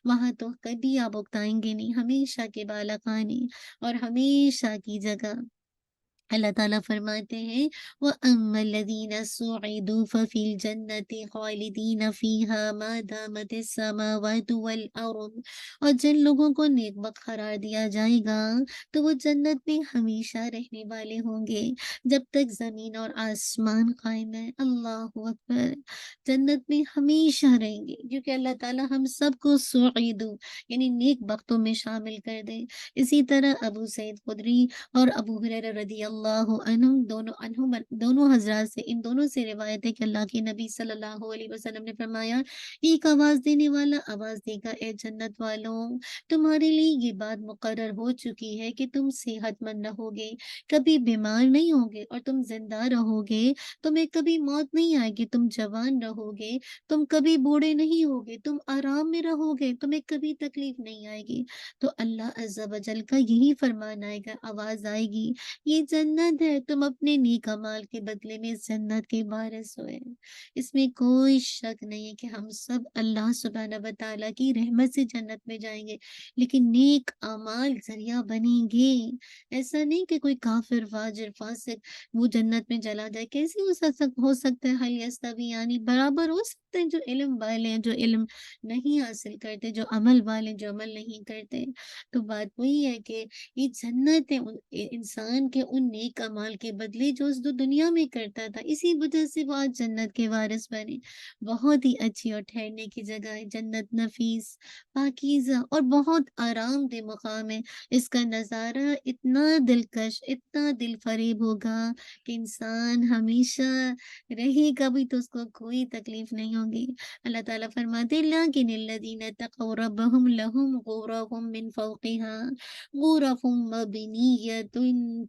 Speaker 2: وہاں تو کبھی آپ اکتائیں گے نہیں، ہمیشہ کے بالا خانے اور ہمیشہ کی جگہ۔ اللہ تعالیٰ فرماتے ہیں وَأَمَّا الَّذِينَ سُعِدُوا فَفِي الْجَنَّةِ خَالِدِينَ فِيهَا مَا دَامَتِ السَّمَاوَاتُ وَالْأَرْضُ، اور جن لوگوں کو نیک بخت قرار دیا جائے گا تو وہ جنت میں ہمیشہ رہنے والے ہوں گے جب تک زمین اور آسمان قائم ہے۔ اللہ اکبر! جنت میں ہمیشہ رہیں گے کیونکہ اللہ تعالیٰ ہم سب کو سعیدو یعنی نیک بختوں میں شامل کر دے۔ اسی طرح ابو سعید خدری اور ابو ہریرہ رضی اللہ عنہ دونوں حضرات سے، ان دونوں سے روایت ہے کہ اللہ کے نبی صلی اللہ علیہ وسلم نے فرمایا، ایک آواز دینے والا آواز دے گا، اے جنت والوں، تمہارے لیے یہ بات مقرر ہو چکی ہے کہ تم صحت مند رہو گے، کبھی بیمار نہیں ہوگے اور تم زندہ رہو گے، تمہیں کبھی موت نہیں آئے گی، تم جوان رہو گے، تم کبھی بوڑھے نہیں ہوگے، تم آرام میں رہو گے، تمہیں کبھی تکلیف نہیں آئے گی۔ تو اللہ عز و جل کا یہی فرمان آئے گا، آواز آئے گی، یہ جنت ہے، تم اپنے نیک اعمال کے بدلے میں اس جنت کے وارث ہوئے۔ اس میں کوئی شک نہیں ہے کہ ہم سب اللہ سبحانہ و تعالیٰ کی رحمت سے جنت میں جائیں گے، لیکن نیک اعمال ذریعہ بنیں گے۔ ایسا نہیں کہ کوئی کافر فاجر فاسق وہ جنت میں چلا جائے، کیسے ہو سکتا ہے؟ حل یستوی، یعنی برابر ہو سکتے ہیں جو علم والے ہیں، جو علم نہیں حاصل کرتے، جو عمل والے جو عمل نہیں کرتے۔ تو بات وہی ہے کہ یہ جنت ہے انسان کے ان نیک اعمال کے بدلے جو اس دنیا میں کرتا تھا، اسی وجہ سے وہ آج جنت کے وارث بنے۔ بہت ہی اچھی اور ٹھہرنے کی جگہ ہے جنت، نفیس، پاکیزہ اور بہت آرام دہ مقام ہے۔ اس کا نظارہ اتنا دلکش، اتنا دل فریب ہوگا کہ انسان ہمیشہ رہے گا بھی تو اس کو کوئی تکلیف نہیں ہوگی۔ اللہ تعالیٰ فرماتے لیکن الذین اتقوا ربهم لهم غرف من فوقها غرف مبنیۃ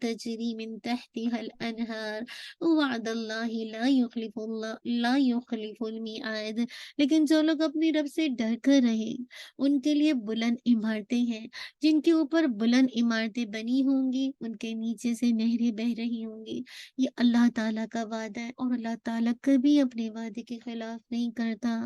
Speaker 2: تجری من تحتها الانہار وعد اللہ لا یخلف المیعاد۔ لیکن جو لوگ اپنی رب سے ڈر کر رہے ان کے لیے بلند عمارتیں ہیں، جن کے اوپر بلند عمارتیں بنی ہوں گی، ان کے نیچے سے نہریں بہہ رہی ہوں گی۔ یہ اللہ تعالیٰ کا وعدہ ہے اور اللہ تعالیٰ کبھی اپنے وعدے کے خلاف نہیں کرتا۔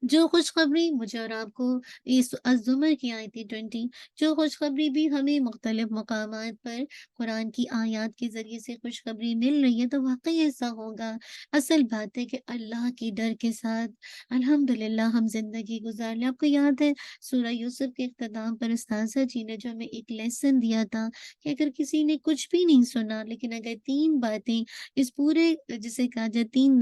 Speaker 2: جو خوشخبری مجھے اور آپ کو اس الزمر کی آیت 20، جو خوشخبری بھی ہمیں مختلف مقامات پر قرآن کی آیات کے ذریعے سے خوشخبری مل رہی ہے، تو واقعی ایسا ہوگا۔ اصل بات ہے کہ اللہ کی ڈر کے ساتھ الحمدللہ ہم زندگی گزار لیں۔ آپ کو یاد ہے سورہ یوسف کے اختتام پر استاذہ جی نے جو ہمیں ایک لیسن دیا تھا کہ اگر کسی نے کچھ بھی نہیں سنا لیکن اگر 3 باتیں اس پورے جسے کہا جائے 3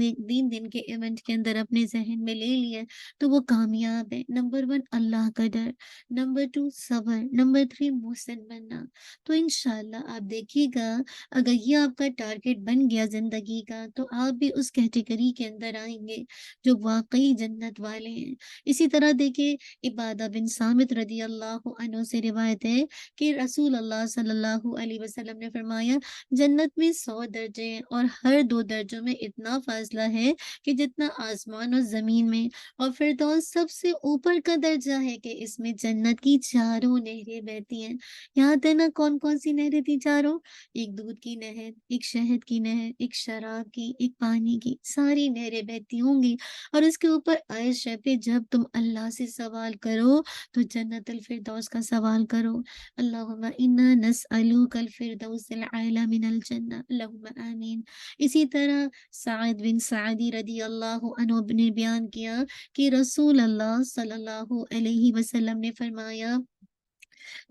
Speaker 2: دن کے ایونٹ کے اندر اپنے ذہن میں لے لی ہے تو وہ کامیاب ہے۔ نمبر 1 اللہ کا ڈر، نمبر 2 صبر، نمبر 3 محسن بننا۔ تو انشاءاللہ آپ دیکھیے گا اگر یہ آپ کا ٹارگٹ بن گیا زندگی کا تو آپ بھی اس کیٹیگری کے اندر آئیں گے جو واقعی جنت والے ہیں۔ اسی طرح دیکھیں عبادہ بن صامت رضی اللہ عنہ سے روایت ہے کہ رسول اللہ صلی اللہ علیہ وسلم نے فرمایا جنت میں 100 درجے ہیں اور ہر 2 درجوں میں اتنا فاصلہ ہے کہ جتنا آسمان اور زمین میں، اور فردوس سب سے اوپر کا درجہ ہے کہ اس میں جنت کی چاروں نہریں بہتی ہیں۔ یاد ہے نا کون کون سی نہریں تھی چاروں؟ ایک دودھ کی نہر، ایک شہد کی نہر، ایک شراب کی، ایک پانی کی، ساری نہریں بہتی ہوں گی۔ اور اس کے اوپر عرش ہے پہ جب تم اللہ سے سوال کرو تو جنت الفردوس کا سوال کرو، اللہم انا نسألوک الفردوس العلی من الجنہ، اللہم آمین۔ اسی طرح سعد بن سعدی رضی اللہ عنہ نے بیان کیا کہ رسول اللہ صلی اللہ علیہ وسلم نے فرمایا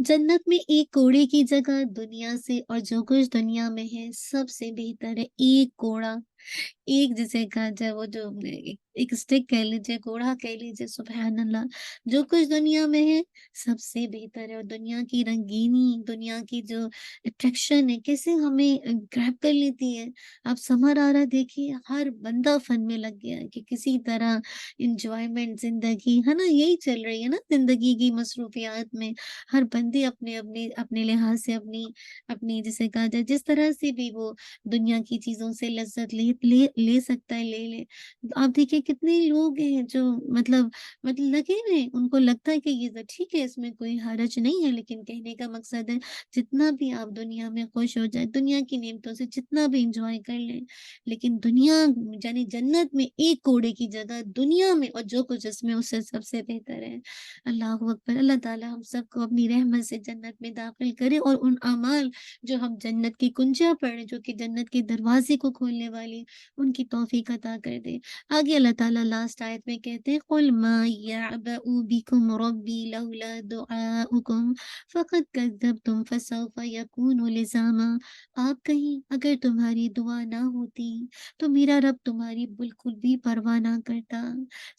Speaker 2: جنت میں ایک کوڑے کی جگہ دنیا سے اور جو کچھ دنیا میں ہے سب سے بہتر ہے۔ ایک کوڑا، ایک جسے کہا جائے وہ جو ایک اسٹک کہہ لیجیے، گھوڑا کہہ لیجیے، سبحان اللہ، جو کچھ دنیا میں ہے سب سے بہتر ہے۔ اور دنیا کی رنگینی، دنیا کی جو اٹریکشن ہے کیسے ہمیں گریب کر لیتی ہے۔ اب سمر آ رہا دیکھیے، ہر بندہ فن میں لگ گیا ہے کہ کسی طرح انجوائمنٹ زندگی ہے نا، یہی چل رہی ہے نا زندگی کی مصروفیات میں۔ ہر بندے اپنے اپنے اپنے لحاظ سے اپنی اپنی جسے کہا جائے جس طرح سے بھی وہ دنیا کی چیزوں سے لذت لے سکتا ہے لے لے۔ آپ دیکھیے کتنے لوگ ہیں جو مطلب لگے ہوئے، ان کو لگتا ہے کہ یہ تو ٹھیک ہے، اس میں کوئی حرج نہیں ہے، لیکن کہنے کا مقصد ہے جتنا بھی آپ دنیا میں خوش ہو جائیں، دنیا کی نعمتوں سے جتنا بھی انجوائے کر لیں، لیکن دنیا یعنی جنت میں ایک کوڑے کی جگہ دنیا میں اور جو کچھ اس میں اس سے سب سے بہتر ہے۔ اللہ اکبر، اللہ تعالی ہم سب کو اپنی رحمت سے جنت میں داخل کرے، اور ان اعمال جو ہم جنت کی کنجیاں پڑھیں، جو کہ جنت کے دروازے کو کھولنے والی، ان کی توفیق عطا کر دے۔ آگے اللہ تعالیٰ لاسٹ آیت میں کہتے ہیں قُلْ مَا يَعْبَأُ بِكُمْ رَبِّي لَوْلَا دُعَاؤُكُمْ فَقَدْ كَذَّبْتُمْ فَسَوْفَ يَكُونُ لِزَامًا۔ آپ کہیں اگر تمہاری دعا نہ ہوتی تو میرا رب تمہاری بالکل بھی پرواہ نہ کرتا،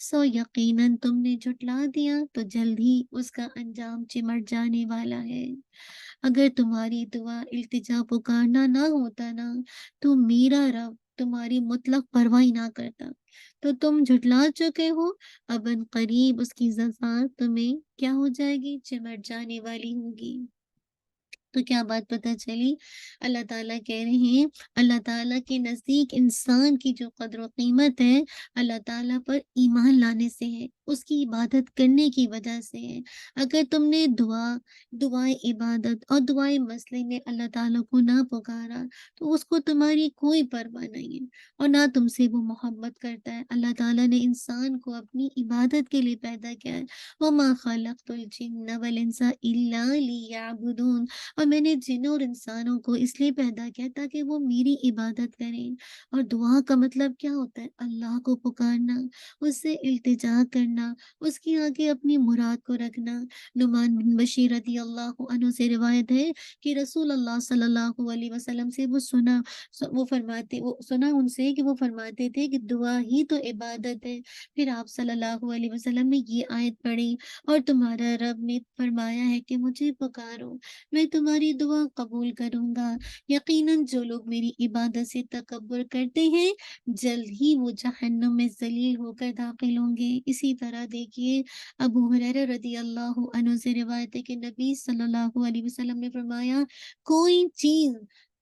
Speaker 2: سو یقیناً تم نے جھٹلا دیا تو جلد ہی اس کا انجام چمٹ جانے والا ہے۔ اگر تمہاری دعا التجا پکارنا نہ ہوتا نا تو میرا رب تمہاری مطلق پرواہ نہ کرتا، تو تم جھٹلا چکے ہو، اب ان قریب اس کی سزا تمہیں کیا ہو جائے گی، چمٹ جانے والی ہوگی۔ تو کیا بات پتہ چلی، اللہ تعالیٰ کہہ رہے ہیں اللہ تعالیٰ کے نزدیک انسان کی جو قدر و قیمت ہے اللہ تعالیٰ پر ایمان لانے سے ہے، اس کی عبادت کرنے کی وجہ سے ہے۔ اگر تم نے دعائیں عبادت اور دعائیں مسئلے میں اللہ تعالیٰ کو نہ پکارا تو اس کو تمہاری کوئی پرواہ نہیں ہے اور نہ تم سے وہ محبت کرتا ہے۔ اللہ تعالیٰ نے انسان کو اپنی عبادت کے لیے پیدا کیا ہے، وَمَا خَلَقْتُ الْجِنَّ وَالْإِنسَ إِلَّا لِيَعْبُدُونِ، اور میں نے جنوں اور انسانوں کو اس لیے پیدا کیا تاکہ وہ میری عبادت کریں۔ اور دعا کا مطلب کیا ہوتا ہے، اللہ کو پکارنا، اس سے التجا کرنا، اس کی آگے اپنی مراد کو رکھنا۔ نعمان بن بشیر رضی اللہ عنہ سے روایت ہے کہ رسول اللہ صلی اللہ علیہ وسلم سے وہ سنا ان سے کہ وہ فرماتے تھے کہ دعا ہی تو عبادت ہے۔ پھر آپ صلی اللہ علیہ وسلم نے یہ آیت پڑھی، اور تمہارا رب نے فرمایا ہے کہ مجھے پکارو، میں تمہاری دعا قبول کروں گا۔ یقیناً جو لوگ میری عبادت سے تکبر کرتے ہیں جلد ہی وہ جہنم میں ذلیل ہو کر داخل ہوں گے۔ اسی طرح دیکھیے ابو ہریرہ رضی اللہ عنہ سے روایت ہے کہ نبی صلی اللہ علیہ وسلم نے فرمایا کوئی چیز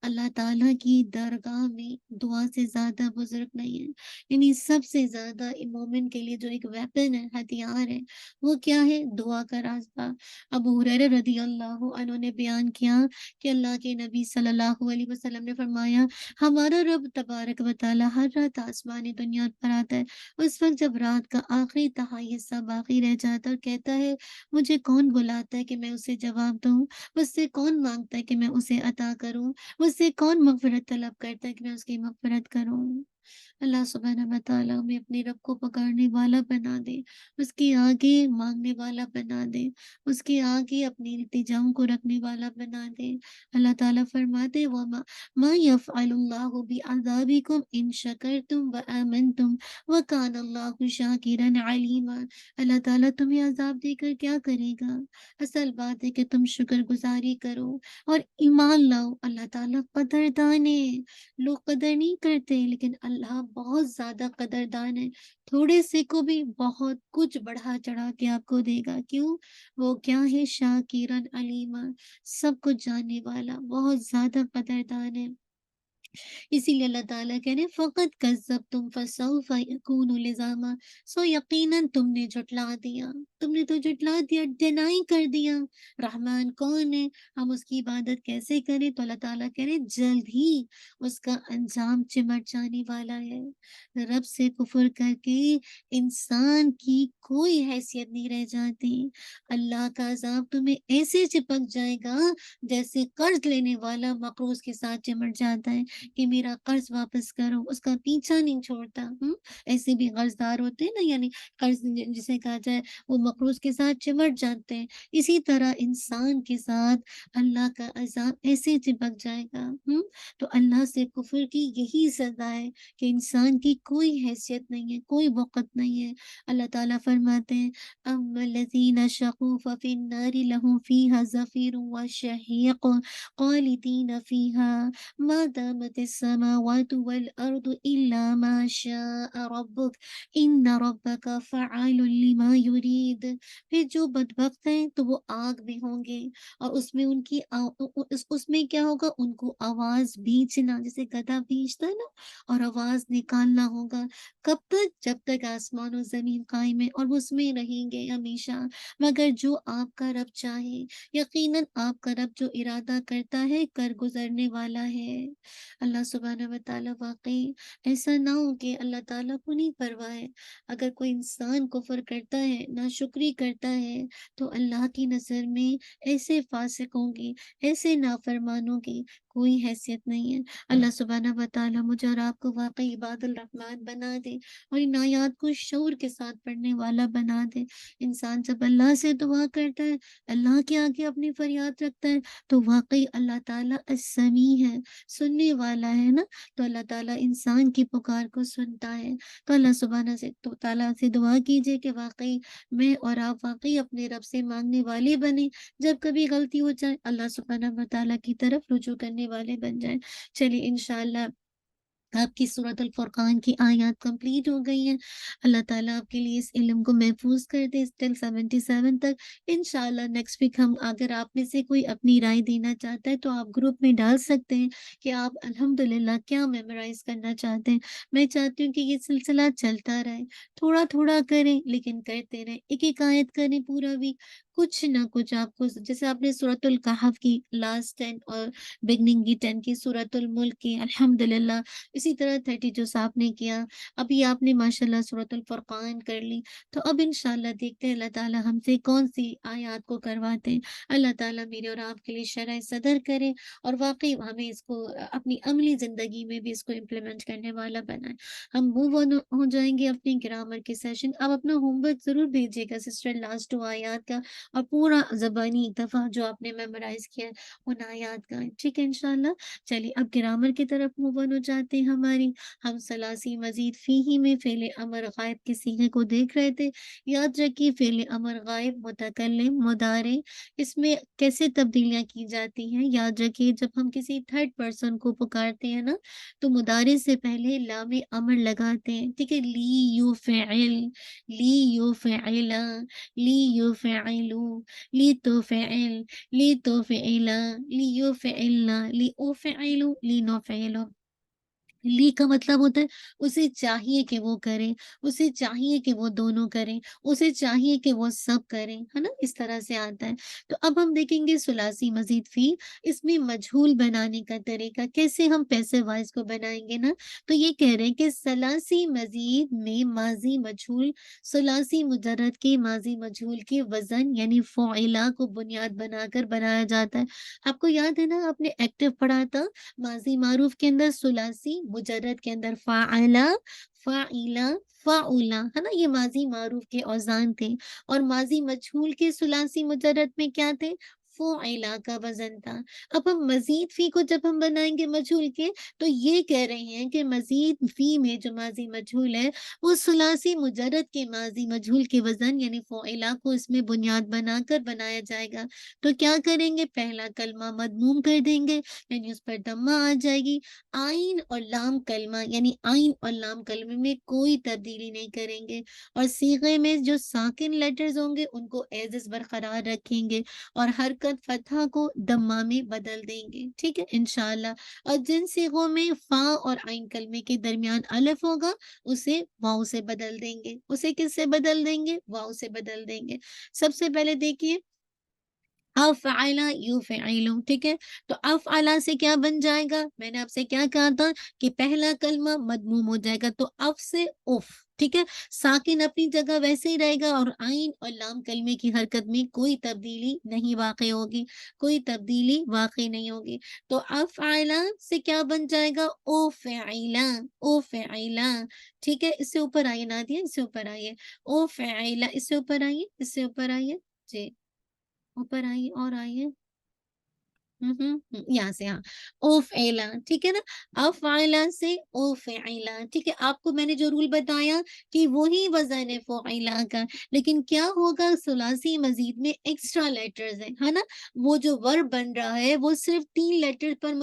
Speaker 2: اللہ تعالیٰ کی درگاہ میں دعا سے زیادہ بزرگ نہیں ہے، یعنی سب سے زیادہ مومن کے لیے جو ایک ویپن ہے، ہتھیار ہے، وہ کیا ہے، دعا کا راستہ۔ ابو ہریرہ رضی اللہ عنہ نے بیان کیا کہ اللہ کے نبی صلی اللہ علیہ وسلم نے فرمایا ہمارا رب تبارک و تعالی ہر رات آسمانی دنیا پر آتا ہے، اس وقت جب رات کا آخری تہائی حصہ باقی رہ جاتا ہے اور کہتا ہے مجھے کون بلاتا ہے کہ میں اسے جواب دوں، مجھ سے کون مانگتا ہے کہ میں اسے عطا کروں، مجھ سے کون مغفرت طلب کرتا ہے کہ میں اس کی مغفرت کروں۔ اللہ سبحانہ و تعالیٰ ہمیں اپنے رب کو پکارنے والا بنا دے، اس کے آگے مانگنے والا بنا دے، اس کے آگے اپنی التجاؤں کو رکھنے والا بنا دے۔ اللہ تعالیٰ فرماتے ما يفعل اللہ بعذابکم ان شکرتم وآمنتم وکان اللہ شاکرا علیما۔ اللہ تعالیٰ تمہیں عذاب دے کر کیا کرے گا، اصل بات ہے کہ تم شکر گزاری کرو اور ایمان لاؤ۔ اللہ تعالیٰ قدردان ہے، لوگ قدر نہیں کرتے لیکن اللہ بہت زیادہ قدردان ہے، تھوڑے سے کو بھی بہت کچھ بڑھا چڑھا کے آپ کو دے گا۔ کیوں؟ وہ کیا ہے، شاکرن علیما، سب کچھ جاننے والا، بہت زیادہ قدردان ہے۔ اسی لیے اللہ تعالیٰ کہہ رہے فقط کذبتم فسوف یکون لزاما، سو یقیناً تم نے جھٹلا دیا، تم نے تو جھٹلا دیا، ڈینائی کر دیا۔ رحمان کون ہے، ہم اس کی عبادت کیسے کریں، تو اللہ تعالیٰ کہہ رہے جلد ہی اس کا انجام چمٹ جانے والا ہے۔ رب سے کفر کر کے انسان کی کوئی حیثیت نہیں رہ جاتی۔ اللہ کا عذاب تمہیں ایسے چپک جائے گا جیسے قرض لینے والا مقروض کے ساتھ چمٹ جاتا ہے۔ کہ میرا قرض واپس کرو، اس کا پیچھا نہیں چھوڑتا۔ ایسے بھی قرضدار ہوتے ہیں نا، یعنی قرض جسے کہا جائے وہ مقروض کے ساتھ چمٹ جاتے ہیں، اسی طرح انسان کے ساتھ اللہ کا عذاب ایسے چپک جائے گا۔ تو اللہ سے کفر کی یہی سزا ہے کہ انسان کی کوئی حیثیت نہیں ہے، کوئی وقت نہیں ہے۔ اللہ تعالیٰ فرماتے ہیں اما الذین شقوا ففی النار لهم فیہا زفیر وشہیق خالدین فیہا ما دامت السماوات والارض الا ما شاء ربک ان ربک فعال لما یرید۔ پھر جو بدبخت ہیں تو وہ آگ میں ہوں گے، اور اس میں ان کی اس میں کیا ہوگا، ان کو آواز بھینچنا، جیسے گدھا بھینچتا ہے نا، اور آواز نکالنا ہوگا۔ کب تک؟ جب تک آسمان و زمین قائم ہے، اور وہ اس میں رہیں گے ہمیشہ، مگر جو آپ کا رب چاہے۔ یقیناً آپ کا رب جو ارادہ کرتا ہے کر گزرنے والا ہے۔ اللہ سبحانہ و تعالیٰ واقعی ایسا نہ ہو کہ اللہ تعالیٰ کو نہیں پرواہ ہے، اگر کوئی انسان کفر کرتا ہے، ناشکری کرتا ہے، تو اللہ کی نظر میں ایسے فاسقوں کی، ایسے نافرمانوں کی کوئی حیثیت نہیں ہے۔ اللہ سبحانہ و تعالیٰ مجھے اور آپ کو واقعی عباد الرحمن بنا دے، اور ان آیات کو شعور کے ساتھ پڑھنے والا بنا دے۔ انسان جب اللہ سے دعا کرتا ہے، اللہ کے آگے اپنی فریاد رکھتا ہے، تو واقعی اللہ تعالیٰ السمیع ہے، سننے والا ہے نا، تو اللہ تعالیٰ انسان کی پکار کو سنتا ہے۔ تو اللہ سبحانہ سے تو تعالیٰ سے دعا کیجئے کہ واقعی میں اور آپ واقعی اپنے رب سے مانگنے والے بنے، جب کبھی غلطی ہو جائے اللہ سبحانہ و تعالیٰ کی طرف رجوع کرنے والے بن جائیں۔ چلیے انشاءاللہ آپ کی سورۃ الفرقان کی آیات کمپلیٹ ہو گئی ہیں۔ اللہ تعالیٰ آپ کے لیے اس علم کو محفوظ کر دے ٹل 77 تک۔ انشاءاللہ نیکسٹ ویک ہم، اگر آپ میں سے کوئی اپنی رائے دینا چاہتا ہے تو آپ گروپ میں ڈال سکتے ہیں کہ آپ الحمدللہ کیا میمورائز کرنا چاہتے ہیں۔ میں چاہتی ہوں کہ یہ سلسلہ چلتا رہے، تھوڑا تھوڑا کریں لیکن کرتے رہیں، ایک ایک آیت کریں پورا ویک، کچھ نہ کچھ آپ کو، جیسے آپ نے سورۃ الکہف کی لاسٹ 10 اور بگننگ کی 10 کی، سورۃ الملک کی الحمدللہ، اسی طرح 30 جو آپ نے کیا، ابھی آپ نے ماشاءاللہ سورۃ الفرقان کر لی، تو اب انشاءاللہ دیکھتے ہیں اللہ تعالیٰ ہم سے کون سی آیات کو کرواتے ہیں۔ اللہ تعالیٰ میرے اور آپ کے لیے شرح صدر کرے، اور واقعی ہمیں اس کو اپنی عملی زندگی میں بھی اس کو امپلیمنٹ کرنے والا بنائے۔ ہم موو آن ہو جائیں گے اپنی گرامر کے سیشن۔ آپ اپنا ہوم ورک ضرور بھیجیے گا سسٹر، لاسٹ 2 آیات کا، اور پورا زبانی دفعہ جو آپ نے میمورائز کیا ہے ان آیات کا، ٹھیک ہے انشاءاللہ۔ چلیے اب گرامر کی طرف موو آن ہو جاتے ہیں۔ ہم ثلاثی مزید فی ہی میں فعل امر غائب کے صیغے کو دیکھ رہے تھے۔ یاد رکھیے فعل امر غائب متکلم مضارع، اس میں کیسے تبدیلیاں کی جاتی ہیں۔ یاد رکھیے جب ہم کسی تھرڈ پرسن کو پکارتے ہیں نا، تو مضارع سے پہلے لام امر لگاتے ہیں، ٹھیک ہے، لی یو فعل، لی یو فعل، لی یو فعلو، لی تو فعل، لی تو فعلا، لی یو فعلنا، لی او فعلو، لی نو فعلو۔ لی کا مطلب ہوتا ہے اسے چاہیے کہ وہ کرے، اسے چاہیے کہ وہ دونوں کریں، اسے چاہیے کہ وہ سب کریں، ہے نا، اس طرح سے آتا ہے۔ تو اب ہم دیکھیں گے ثلاثی مزید فی، اس میں مجہول بنانے کا طریقہ کیسے ہم پیسے وائز کو بنائیں گے نا۔ تو یہ کہہ رہے ہیں کہ ثلاثی مزید میں ماضی مجہول، ثلاثی مجرد کے ماضی مجہول کے وزن یعنی فعلا کو بنیاد بنا کر بنایا جاتا ہے۔ آپ کو یاد ہے نا، آپ نے ایکٹیو پڑھا تھا، ماضی معروف کے اندر ثلاثی، مجرد کے اندر فاعلا، فاعلا، فاعلا، ہے نا، یہ ماضی معروف کے اوزان تھے، اور ماضی مجہول کے ثلاثی مجرد میں کیا تھے؟ فعلا کا وزن تھا۔ اب ہم مزید فی کو جب ہم بنائیں گے مجہول کے، تو یہ کہہ رہے ہیں کہ مزید فی میں جو ماضی مجہول ہے وہ ثلاثی مجرد کے ماضی مجہول کے وزن یعنی فعلا کو اس میں بنیاد بنا کر بنایا جائے گا۔ تو کیا کریں گے؟ پہلا کلمہ مضموم کر دیں گے، یعنی اس پر دمہ آ جائے گی۔ آئین اور لام کلمہ یعنی آئین اور لام کلمے میں کوئی تبدیلی نہیں کریں گے، اور صیغے میں جو ساکن لیٹرز ہوں گے ان کو ایز از برقرار رکھیں گے، اور حرکت فتحہ کو دمہ میں بدل دیں گے، ٹھیک ہے انشاءاللہ۔ اور جن صیغوں میں فا اور عین کلمے کے درمیان الف ہوگا اسے واؤ سے بدل دیں گے۔ اسے کس سے بدل دیں گے؟ واؤ سے بدل دیں گے۔ سب سے پہلے دیکھیے अफ़अला युफ़इलु, ठीक है? तो अफ़अला से क्या बन जाएगा? मैंने आपसे क्या कहा था कि पहला कलमा मद्मूम हो जाएगा, तो अफ़ से उफ़, ठीक है? साकिन अपनी जगह वैसे ही रहेगा और आइन और लाम कलमे की हरकत में कोई तब्दीली नहीं वाक़ई होगी, कोई तब्दीली वाक़ई नहीं होगी। तो अफ़अला से क्या बन जाएगा? उफ़इला, उफ़इला, ठीक है? इससे ऊपर आइए नादिया, इससे ऊपर आइए। उफ़इला, इससे ऊपर आइए, इससे ऊपर आइए। जी। ऊपर आइए और आइए। यहाँ से हाँ, उफ़इला, ठीक है ना? अफ़अला से उफ़इला, ठीक है? आपको मैंने जो रूल बताया कि वही वज़न है फ़ुइला का, लेकिन क्या होगा सुलासी मज़ीद में एक्स्ट्रा लेटर्स हैं, है ना? वो जो वर्ब बन रहा है वो सिर्फ़ 3 लेटर पर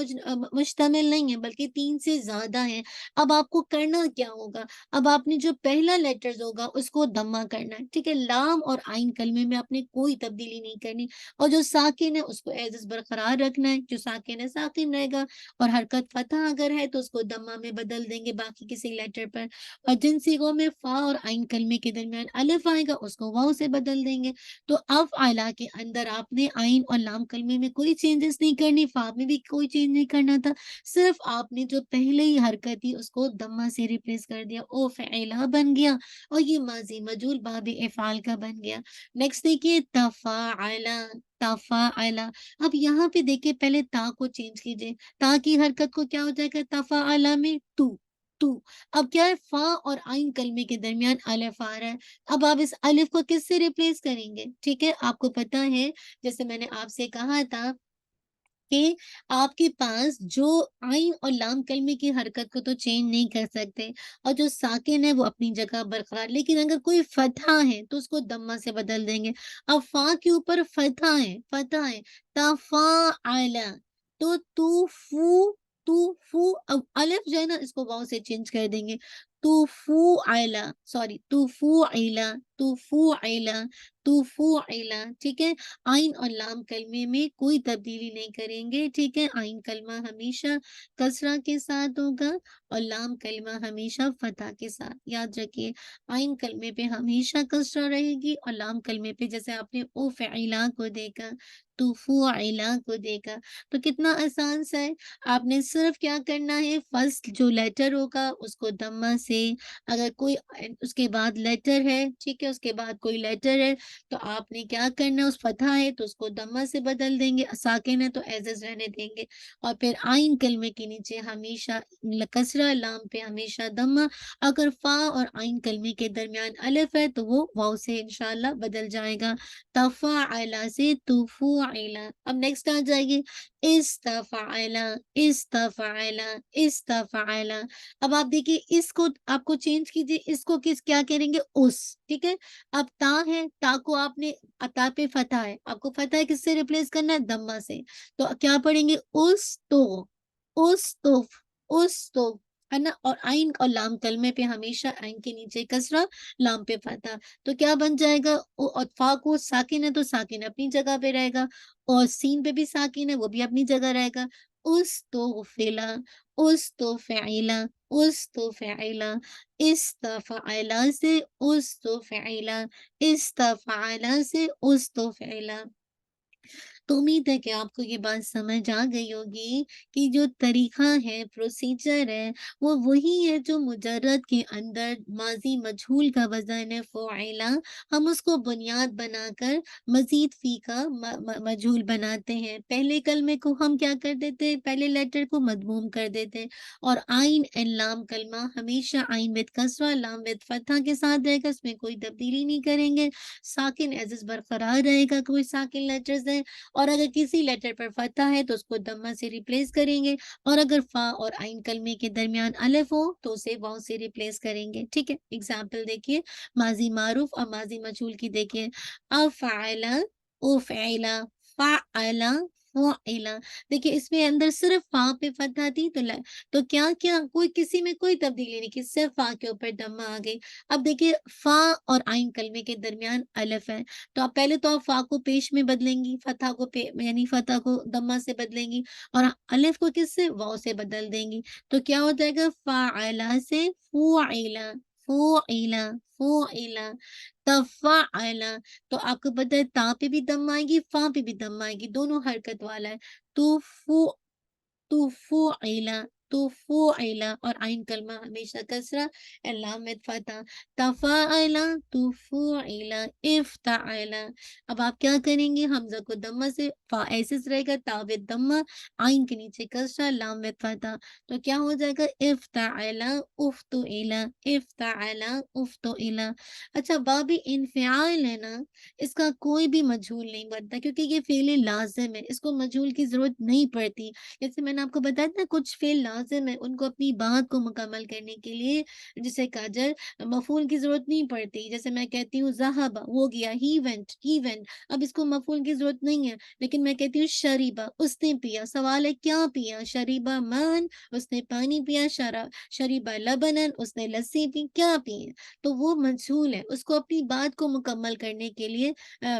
Speaker 2: मुश्तमिल नहीं है बल्कि 3 से ज़्यादा है। अब आपको करना क्या होगा? अब आपने जो पहला लेटर्स होगा उसको दम्मा करना है, ठीक है? लाम और आइन कलमे में आपने कोई तब्दीली नहीं करनी। और जो साकिन है उसको एज़ इज़ बरकरार रखना है, जो साकिन है साकिन रहेगा और हरकत फ़तह अगर है तो उसको दम्मा में बदल देंगे बाकी किसी लेटर पर और जिन सीगों में फ़ा और आइन कलमे के दरमियान अलिफ़ आएगा उसको वाव से बदल देंगे। तो अफ़अला के अंदर आपने आइन और लाम कलमे में कोई चेंजेस नहीं करनी, फ़ा में भी कोई चेंज नहीं करना था। सिर्फ़ आपने जो पहले ही हरकत थी उसको दम्मा से रिप्लेस कर दिया, ओ फ़इला बन गया और ये माज़ी मजहूल बाब इफ़आल का बन गया। नेक्स्ट देखिए तफ़ाअला, तफ़ाअला। अब यहाँ पे देखिए पहले ता को चेंज कीजिए, ता की हरकत को क्या हो जाएगा तफ़ाअला में तू, तू। अब क्या है फ़ा और आइन कलमे के दरमियान अलिफ़ आ रहा है। अब आप इस अलिफ़ को किससे रिप्लेस करेंगे? ठीक है? आपको पता है जैसे मैंने आपसे कहा था कि आपके पास जो आइन और लाम कलमे की हरकत को तो चेंज नहीं कर सकते और जो साकिन है वो अपनी जगह बरकरार लेकिन अगर कोई फतहा है तो उसको दम्मा से बदल देंगे। अब फा के ऊपर फतहा है तफाअला तो तूफू अब अलिफ जो है ना इसको वाव से चेंज कर देंगे तूफूअला सॉरी तूफूअला तूफूअला ठीक है। आइन और लाम कलमे में कोई तब्दीली नहीं करेंगे, ठीक है? आइन कलमा हमेशा कसरा के साथ होगा और लाम कलमा हमेशा फ़तह के साथ। याद रखिए, आइन कलमे पे हमेशा कसरा रहेगी और लाम कलमे पे जैसे आपने उफ़इला को देखा, तुफ़ुइला को देखा, तो कितना आसान सा है। आपने सिर्फ़ क्या करना है, फर्स्ट जो लेटर होगा उसको दम्मा से अगर कोई उसके बाद लेटर है, ठीक है? उसके बाद कोई लेटर है तो आपने क्या करना है उस फ़तहा है तो उसको दम्मा से बदल देंगे, साकिन है तो एज़ इज़ रहने देंगे और फिर आइन कलमे के नीचे हमेशा कसरा, लाम पे हमेशा दम्मा, अगर फ़ा और आइन कलमे के दरमियान अलिफ है तो वो वाव से इंशाअल्लाह बदल जाएगा। तफ़अला से तुफ़ुइला। अब नेक्स्ट आ जाइए इस्तफ़अला, इस्तफ़अला, इस्तफ़अला। अब आप देखिए इसको आपको चेंज कीजिए, इसको क्या करेंगे उस, ठीक है? अब ता है, ता को आपने ता पे फ़तहा है, आपको फ़तहा किससे रिप्लेस करना है? दम्मा से। तो क्या पढ़ेंगे? उस्तुफ़, उस्तुफ़, है ना? और आइन और लाम कलमे पे हमेशा आइन के नीचे कसरा, लाम पे फ़तहा। तो क्या बन जाएगा? और फ़ा को साकिन है तो साकिन अपनी जगह पे रहेगा और सीन पे भी साकिन है, वो भी अपनी जगह रहेगा। उस्तुग़फ़िला, उस्तुफ़इला, उस्तुफ़इला। इस्तफ़अला से उस्तुफ़इला, इस्तफ़अला से उस्तुफ़इला। तो उम्मीद है कि आपको ये बात समझ आ गई होगी कि जो तरीका है, प्रोसीजर है, वो वही है जो मुजर्रद के अंदर माज़ी मजहूल का वज़न है फ़ुइला, हम उसको बुनियाद बनाकर मज़ीद फ़ी का म म मजहूल बनाते हैं। पहले कलमे को हम क्या कर देते हैं, पहले लेटर को मदमूम कर देते हैं और आइन एंड लाम कलमा हमेशा आइन विद कसरा, लाम विद फ़तहा के साथ रहेगा, इसमें कोई तब्दीली नहीं करेंगे। साकिन एज़ इज़ बरकरार रहेगा, कोई साकिन लेटर्स हैं और अगर किसी लेटर पर फ़तह है तो उसको दम्मा से रिप्लेस करेंगे और अगर फ़ा और आइन कलमे के दरमियान अलिफ़ हो तो उसे वाव से रिप्लेस करेंगे, ठीक है? एग्ज़ाम्पल देखिए माज़ी मारूफ़ और माज़ी मजहूल की देखिए अफ़अला, उफ़इला, फ़अला, फ़ुइला। देखिए इसमें अंदर सिर्फ़ फ़ा पे फ़तह थी तो क्या किया कोई किसी में कोई तब्दीली नहीं की, सिर्फ़ फ़ा के ऊपर दम्मा आ गई। अब देखिए फ़ा और आइन कलमे के दरमियान अलिफ़ है तो आप पहले तो आप फ़ा को पेश में बदलेंगी, फ़तह को पे यानी फ़तह को दम्मा से बदलेंगी और अलिफ़ को किससे? वाव से बदल देंगी। तो क्या हो जाएगा फ़अला से फ़ुइला, फ़ुइला, फ़ुइला, तफ़अला, तो आपको पता है ता पे भी दम आएगी, फ़ा पे भी दम आएगी, दोनों हरकत वाला है। तुफ़ु तुफ़ुइला, तुफ़ुइला, और आइन कलमा हमेशा कसरा, लाम में फ़तह। तफ़ाअला, तुफ़ुइला, इफ़्तअला। अब आप क्या करेंगे? हमज़ा को दम्मा से फ़ा ऐसे से रहेगा, ता विद दम्मा, आइन के नीचे कसरा, लाम विद फ़तह। तो क्या हो जाएगा? इफ़्तअला, उफ़्तुइला, इफ़्तअला, उफ़्तुइला। अच्छा, बाब इंफ़िआल है ना, इसका कोई भी मजहूल नहीं बनता क्योंकि ये फ़ेल लाज़िम है, इसको मजहूल की ज़रूरत नहीं पड़ती। जैसे मैंने आपको बताया था कुछ फ़ेल लाज़िम है, उनको अपनी बात को मुकम्मल करने के लिए जैसे काजल मफ़ऊल की ज़रूरत नहीं पड़ती। जैसे मैं कहती हूँ ज़हबा, वो गया, ही वेंट, अब इसको मफ़ऊल की ज़रूरत नहीं है। लेकिन मैं कहती हूँ शरीबा, उसने पिया, सवाल है क्या पिया? शरीबा मान, उसने पानी पिया, शरीबा लबनन, उसने लस्सी पी, क्या पिए? तो वो मजहूल है, उसको अपनी बात को मुकम्मल करने के लिए अ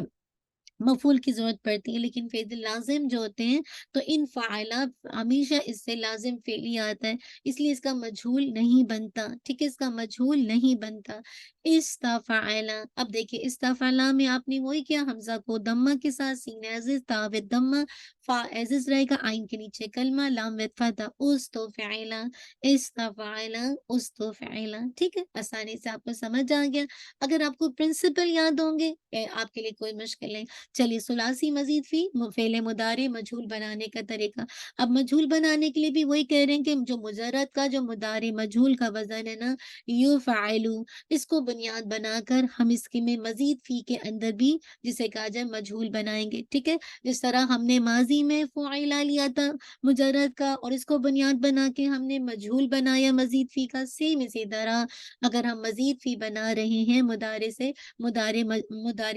Speaker 2: मफ़ऊल की ज़रूरत पड़ती है, लेकिन फ़ेल लाज़िम जो होते हैं, तो इन फ़ाइला हमेशा इससे लाज़िम फ़ेल ही आता है, इसलिए इसका मजहूल नहीं बनता, ठीक है? इसका मजहूल नहीं बनता। इस्तफ़अला, अब देखिए इस्तफ़अला में आपने वही किया, हमज़ा को दम्मा के साथ, सीन एज़िज़, ता विद दम्मा, फ़ा एज़िज़ रहेगा, आइन के नीचे कलमा, लाम विद फ़तह, उस्तफ़अला, इस्तफ़अला, उस्तफ़अला, ठीक है? आसानी से आपको समझ आ गया। अगर आपको प्रिंसिपल याद होंगे, आपके लिए कोई मुश्किल नहीं। चलिए सुलासी मज़ीद फ़ी फ़ेल मुदारे मजहूल बनाने का तरीका। अब मजहूल बनाने के लिए भी वही कह रहे हैं कि जो मुजर्रद का जो मुदारे मजहूल का वज़न है ना, युफ़अलु, इसको बुनियाद बनाकर हम इसके में मज़ीद फ़ी के अंदर भी जिसे कहा जाए मजहूल बनाएँगे, ठीक है? जिस तरह हमने माज़ी में फ़ुइला लिया था मुजर्रद का और इसको बुनियाद बना के हमने मजहूल बनाया मज़ीद फ़ी का, सेम इसी तरह अगर हम मज़ीद फ़ी बना रहे हैं मुदारे से, मुदारे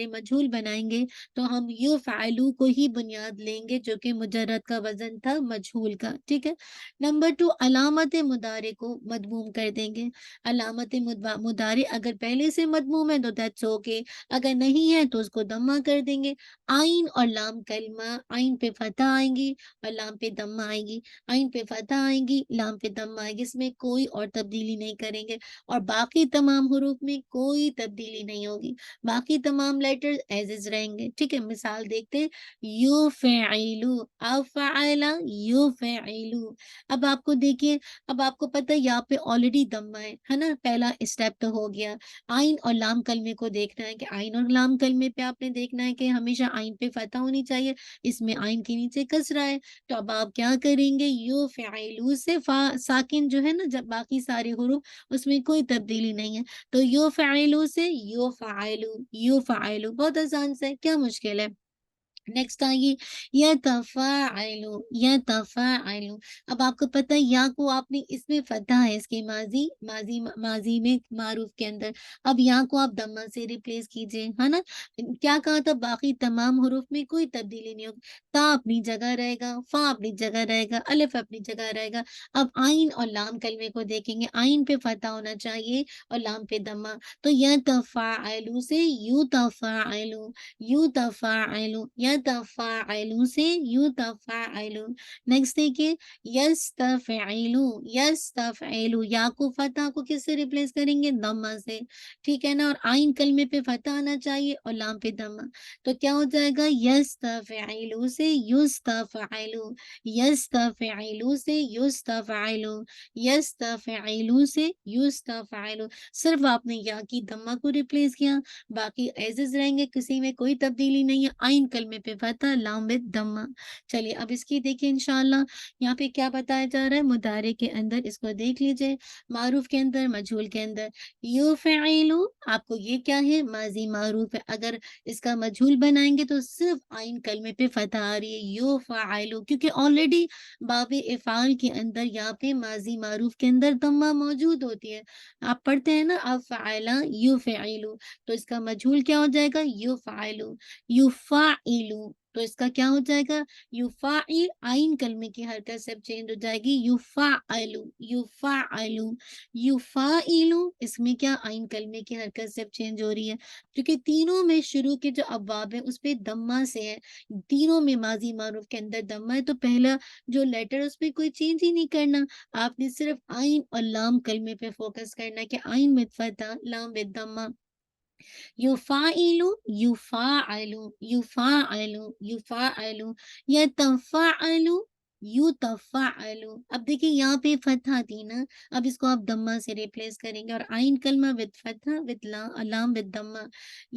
Speaker 2: मजहूल बनाएँगे, तो हम युफ़अलु को ही बुनियाद लेंगे जो कि मुजर्रद का वज़न था मजहूल का, ठीक है? नंबर 2, अलामत मुदारे को मदमूम कर देंगे। अलामत मुदारे अगर पहले से मदमूम है तो दैट्स ओके, अगर नहीं है तो उसको दम्मा कर देंगे। आइन और लाम कलमा, आइन पे फ़तह आएँगी और लाम पे दम्मा आएगी। आइन पे फ़तह आएँगी, लाम पे दम्मा आएगी, इसमें कोई और तब्दीली नहीं करेंगे और बाकी तमाम हुरूफ में कोई तब्दीली नहीं होगी। बाकी तमाम लेटर्स एज़ इज़ रहेंगे, ठीक है? मिसाल देखते हैं, युफ़इलु, अफ़अला, युफ़इलु। अब आपको देखिए, अब आपको पता है यहाँ पे ऑलरेडी दम्मा है ना? पहला स्टेप तो हो गया। आइन और लाम कलमे को देखना है कि आइन और लाम कलमे पे आपने देखना है कि हमेशा आइन पे फ़तह होनी चाहिए, इसमें आइन के नीचे कसरा है। तो अब आप क्या करेंगे? युफ़इलु से फ़ा साकिन जो है ना, जब बाकी सारे हुरूफ उसमें कोई तब्दीली नहीं है। तो युफ़अलु से युफ़अलु, युफ़अलु, बहुत आसान सा है, क्या मुश्किल है? नेक्स्ट आइए, यतफ़अलु, यतफ़अलु। अब आपको पता है या को आपने इसमें फ़तह है इसके माज़ी में मारूफ़ के अंदर। अब या को आप दम्मा से रिप्लेस कीजिए, है ना? क्या कहा था बाकी तमाम हुरूफ़ में कोई तब्दीली नहीं होगी। ता अपनी जगह रहेगा, फ़ा अपनी जगह रहेगा, अलिफ़ अपनी जगह रहेगा। अब आइन और लाम कलमे को देखेंगे, आइन पे फ़तह होना चाहिए और लाम पे दम्मा। तो यतफ़अलु से युतफ़अलु, युतफ़अलु, यतफ़अलु से युतफ़अलु। नेक्स्ट देखिए, यस्तफ़इलु, यस्तफ़इलु, या को फ़तह को किससे रिप्लेस करेंगे? दम्मा से, ठीक है ना? और आइन कलमे पे फ़तह आना चाहिए और लाम पे दम्मा। तो क्या हो जाएगा? यस्तफ़इलु से युस्तफ़अलु, यस्तफ़इलु से युस्तफ़अलु, यस्तफ़इलु से युस्तफ़अलु। सिर्फ़ आपने या की दम्मा को रिप्लेस किया, बाकी एज़ इज़ रहेंगे, किसी में कोई तब्दीली नहीं है। आइन कलमे पे फ़तह, लाम विद दम्मा। चलिए अब इसकी देखिए इंशाअल्लाह, यहाँ पे क्या बताया जा रहा है मुदारे के अंदर, इसको देख लीजिए। मारूफ़ के अंदर, मजहूल के अंदर, युफ़इलु, आपको ये क्या है? माज़ी मारूफ़ है। अगर इसका मजहूल बनाएँगे तो सिर्फ़ आइन कलमे पे फ़तह आ रही है, युफ़अलु, क्योंकि ऑलरेडी बाब इफ़ाल के अंदर यहाँ पे माज़ी मारूफ़ के अंदर दम्मा मौजूद होती है। आप पढ़ते हैं ना अफ़अला युफ़इलु, तो इसका मजहूल क्या हो जाएगा? युफ़अलु, युफ़ाइलु, तो इसका क्या हो जाएगा? युफ़ाइल, आइन कलमे की हरकत से अब चेंज हो जाएगी, युफ़अलु, युफ़अलु, युफ़ाइलु, इसमें क्या आइन कलमे की हरकत से अब चेंज हो रही है, क्योंकि तीनों में शुरू के जो अब्वाब है उसपे दम्मा से है, तीनों में माज़ी मारूफ़ के अंदर दम्मा है, तो पहला जो लेटर है उसपे कोई चेंज ही नहीं करना। आपने सिर्फ आइन और लाम कलमे पे फ़ोकस करना है कि आइन विद फ़तह, लाम विद दम्मा। युफ़ाइलु, युफ़ाअलु, युफ़ाअलु, युफ़ाअलु, यतफ़अलु, युतफ़अलु। अब देखिए यहाँ पे फ़तहा थी ना, अब इसको आप दम्मा से रिप्लेस करेंगे और आइन कलमा विद फ़तहा विद लाम विद दम्मा।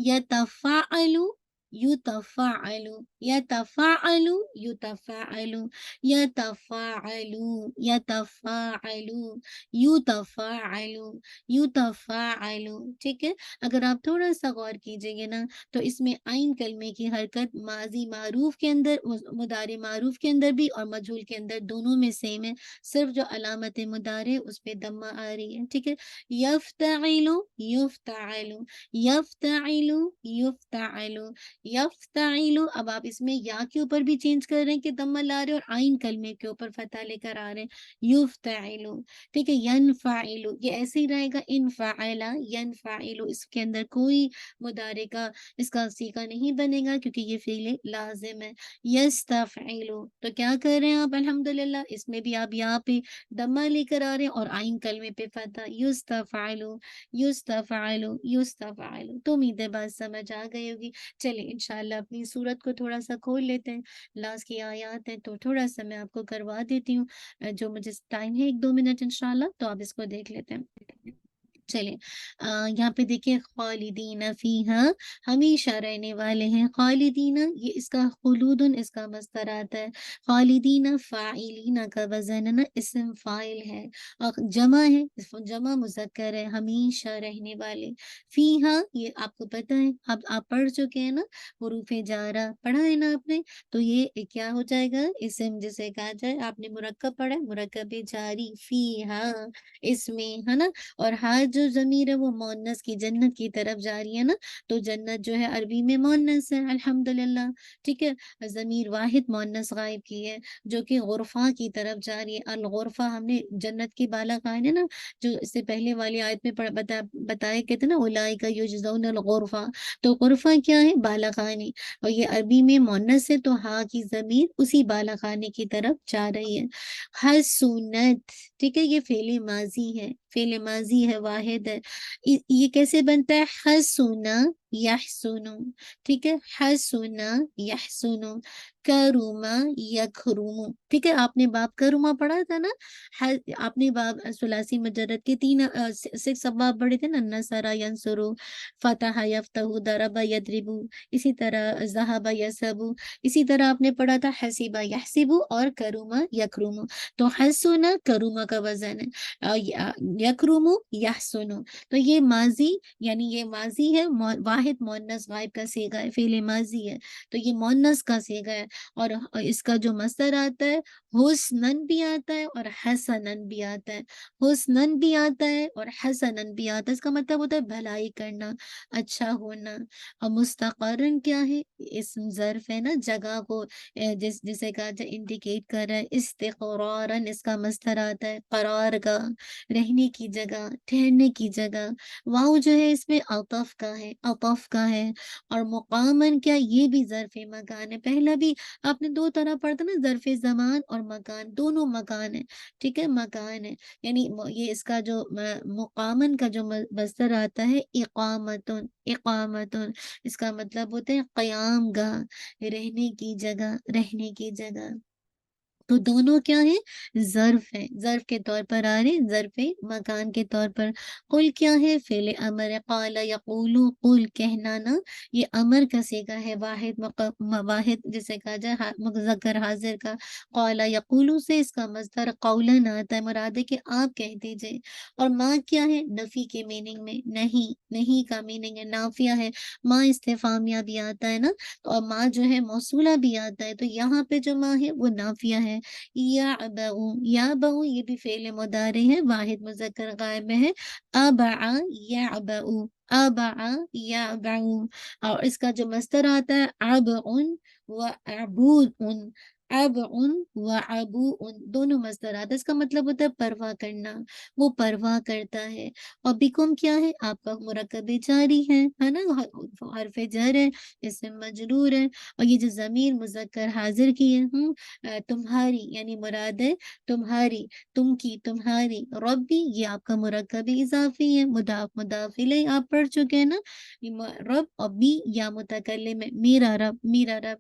Speaker 2: यतफ़अलु, युतफ़अलु, यतफ़अलु, युतफ़अलु, यतफ़अलु, यतफ़अलु, युतफ़अलु, युतफ़अलु। ठीक है? अगर आप थोड़ा-सा गौर कीजिएगा ना, तो इसमें आइन कलमे की हरकत माज़ी मारूफ़ के अंदर, मुदारे मारूफ़ के अंदर भी और मजहूल के अंदर दोनों में सेम है। सिर्फ़ जो अलामत मुदारे उस पे दम्मा आ रही है, ठीक है? यफ़्तइलु, युफ़्तअलु, यफ़्तइलु, युफ़्तअलु, यफ़्तइलु। अब आप इसमें या के ऊपर भी चेंज कर रहे हैं कि दम्मा ला रहे हैं और आइन कलमे के ऊपर फ़तह लेकर आ रहे हैं, युफ़्तइलु। ठीक है? यनफ़ाइलु, ये ऐसे ही रहेगा इनफ़अला, यनफ़ाइलु, इसके अंदर कोई मुदारे का इसका सीगा नहीं बनेगा क्योंकि ये फ़िल लाज़िम है। यस्तफ़इलु, तो क्या कर रहे हैं आप अल्हम्दुलिल्लाह, इसमें भी आप यहाँ पे दम्मा लेकर आ रहे हैं और आइन कलमे पे फ़तह, युस्तफ़अलु, युस्तफ़अलु, युस्तफ़अलु। तो उम्मीद है बात समझ आ गई होगी। चलिए इंशाअल्लाह अपनी सूरत को थोड़ा-सा खोल लेते हैं। लास्ट की आयत है तो थोड़ा-सा मैं आपको करवा देती हूँ। जो मुझे टाइम है 1-2 मिनट इंशाअल्लाह, तो आप इसको देख लेते हैं। चलिए यहाँ पे देखिए खालिदीन फ़ीहा, हमेशा रहने वाले हैं। खालिदीन ये इसका खुलूदुन इसका मस्दर आता है। खालिदीन फ़ाइलीन का वज़न है ना इस्म फ़ाइल है और जमा है, जमा मुज़क्कर है, हमेशा रहने वाले। फ़ीहा ये आपको पता है, अब आप पढ़ चुके हैं ना, हुरूफ़े जारा पढ़ा है ना आपने? तो ये क्या हो जाएगा? इस्म जिसे कहा जाए, आपने मुरक्कब पढ़ा है, मुरक्कब जारी फ़ीहा इसमें, है ना? और हाँ जो ज़मीर है वो मुअन्नस की जन्नत की तरफ जा रही है ना, तो जन्नत जो है अरबी में मुअन्नस है अल्हम्दुलिल्लाह, ठीक है? ज़मीर वाहिद मुअन्नस गायब की है, जो कि गुरफ़ा की तरफ जा रही है। अल-गुरफ़ा हमने जन्नत की बालाखान है ना, जो इससे पहले वाली आयत में बताया गया था ना, उलाइका युजज़ौनल गुरफ़ा, तो गुरफ़ा क्या है? बालाखानी, और ये अरबी में मुअन्नस है, तो हाँ की ज़मीर उसी बालाखाने की तरफ जा रही है। हसूनत, ठीक है? ये फ़ेल माज़ी है, फ़ेल माज़ी है, वाहिद है। ये कैसे बनता है? हसूना यहसुनु, ठीक है? हसूना यहसुनु, करुमा यखरुमु, ठीक है? आपने बाब करुमा पढ़ा था ना? आपने बाब सुलासी मुजर्रद के 6 अब्वाब पढ़े थे ना, नसरा यंसुरु, फतह यफ्तहु, दरबा यदरिबु, इसी तरह ज़हबा यसहबु, इसी तरह आपने पढ़ा था हसीबा यहसिबु और करुमा यकरुमु। तो हसुना करुमा का वज़न है, यकरुमु यहसुनु, तो ये माज़ी यानी ये माज़ी है, वाहिद मुअन्नस गायब का सीगा है, फ़ेल माज़ी है, तो ये मुअन्नस का सीगा है और इसका जो मस्दर आता है, हुस्नन भी आता है और हसनन भी आता है। हुस्नन भी आता है और हसनन भी आता है, इसका मतलब होता है भलाई करना, अच्छा होना। और मुस्तक़र्रन क्या है? इस्म ज़र्फ़ है ना, जगह को जिसे कहा जाए इंडिकेट कर रहा है। इस्तिक़रारन इसका मस्दर आता है, क़रारगाह, रहने की जगह, ठहरने की जगह। वाव जो है इसमें अतफ़ का है, अतफ़ का है। और मुक़ामन क्या? ये भी ज़र्फ़ मकान है। पहला भी आपने 2 तरह पढ़ा था ना, ज़र्फ़ ज़मान और मकान, दोनों मकान है, ठीक है? मकान है, यानी ये इसका जो मुक़ामन का जो मस्दर आता है इक़ामतुन, इक़ामतुन, इसका मतलब होता है क़याम गाह, रहने की जगह, रहने की जगह। तो दोनों क्या है? ज़र्फ़ है, ज़र्फ़ के तौर पर आ रहे हैं, ज़र्फ़े मकान के तौर पर। कुल क्या है? फ़िल अमर है, क़ाल यक़ूलु, कुल कहना ना, ये अमर का सीगा है, वाहिद जिसे कहा जाए मुज़क्कर हाज़िर का। क़ाल यक़ूलु से इसका मज़दर क़ौलन आता है, मुराद है कि आप कह दीजिए। और माँ क्या है? नफ़ी के मीनिंग में, नहीं, नहीं का मीनिंग है, नाफ़िया है। माँ इस्तिफ़ामिया भी आता है ना, और माँ जो है मौसूला भी आता है, तो यहाँ पे जो माँ है वो नाफिया है। याबअu ये भी फ़ेल मुदारे है, वाहिद मुज़क्कर गायब में है। अबअ याबअu, अबअ याबअu, और इसका जो मस्दर आता है अबउन व अबूउन, अबउन व अबूउन दोनों मस्दर आता है। इसका मतलब होता है परवाह करना, वो परवाह करता है। और बिकुम क्या है? आपका मुरक्कब जारी है ना? हर्फ़े जर है, इसम मजरूर है और ये जो ज़मीर मुज़क्कर हाज़िर की है तुम्हारी यानी मुराद है तुम्हारी, तुम की, तुम्हारी, रब्बी ये आपका मुरक्कब इज़ाफ़ी है, मुदाफ़ इलैह आप पढ़ चुके हैं ना? रब और बी या मुतकल्लिम है, मेरा रब,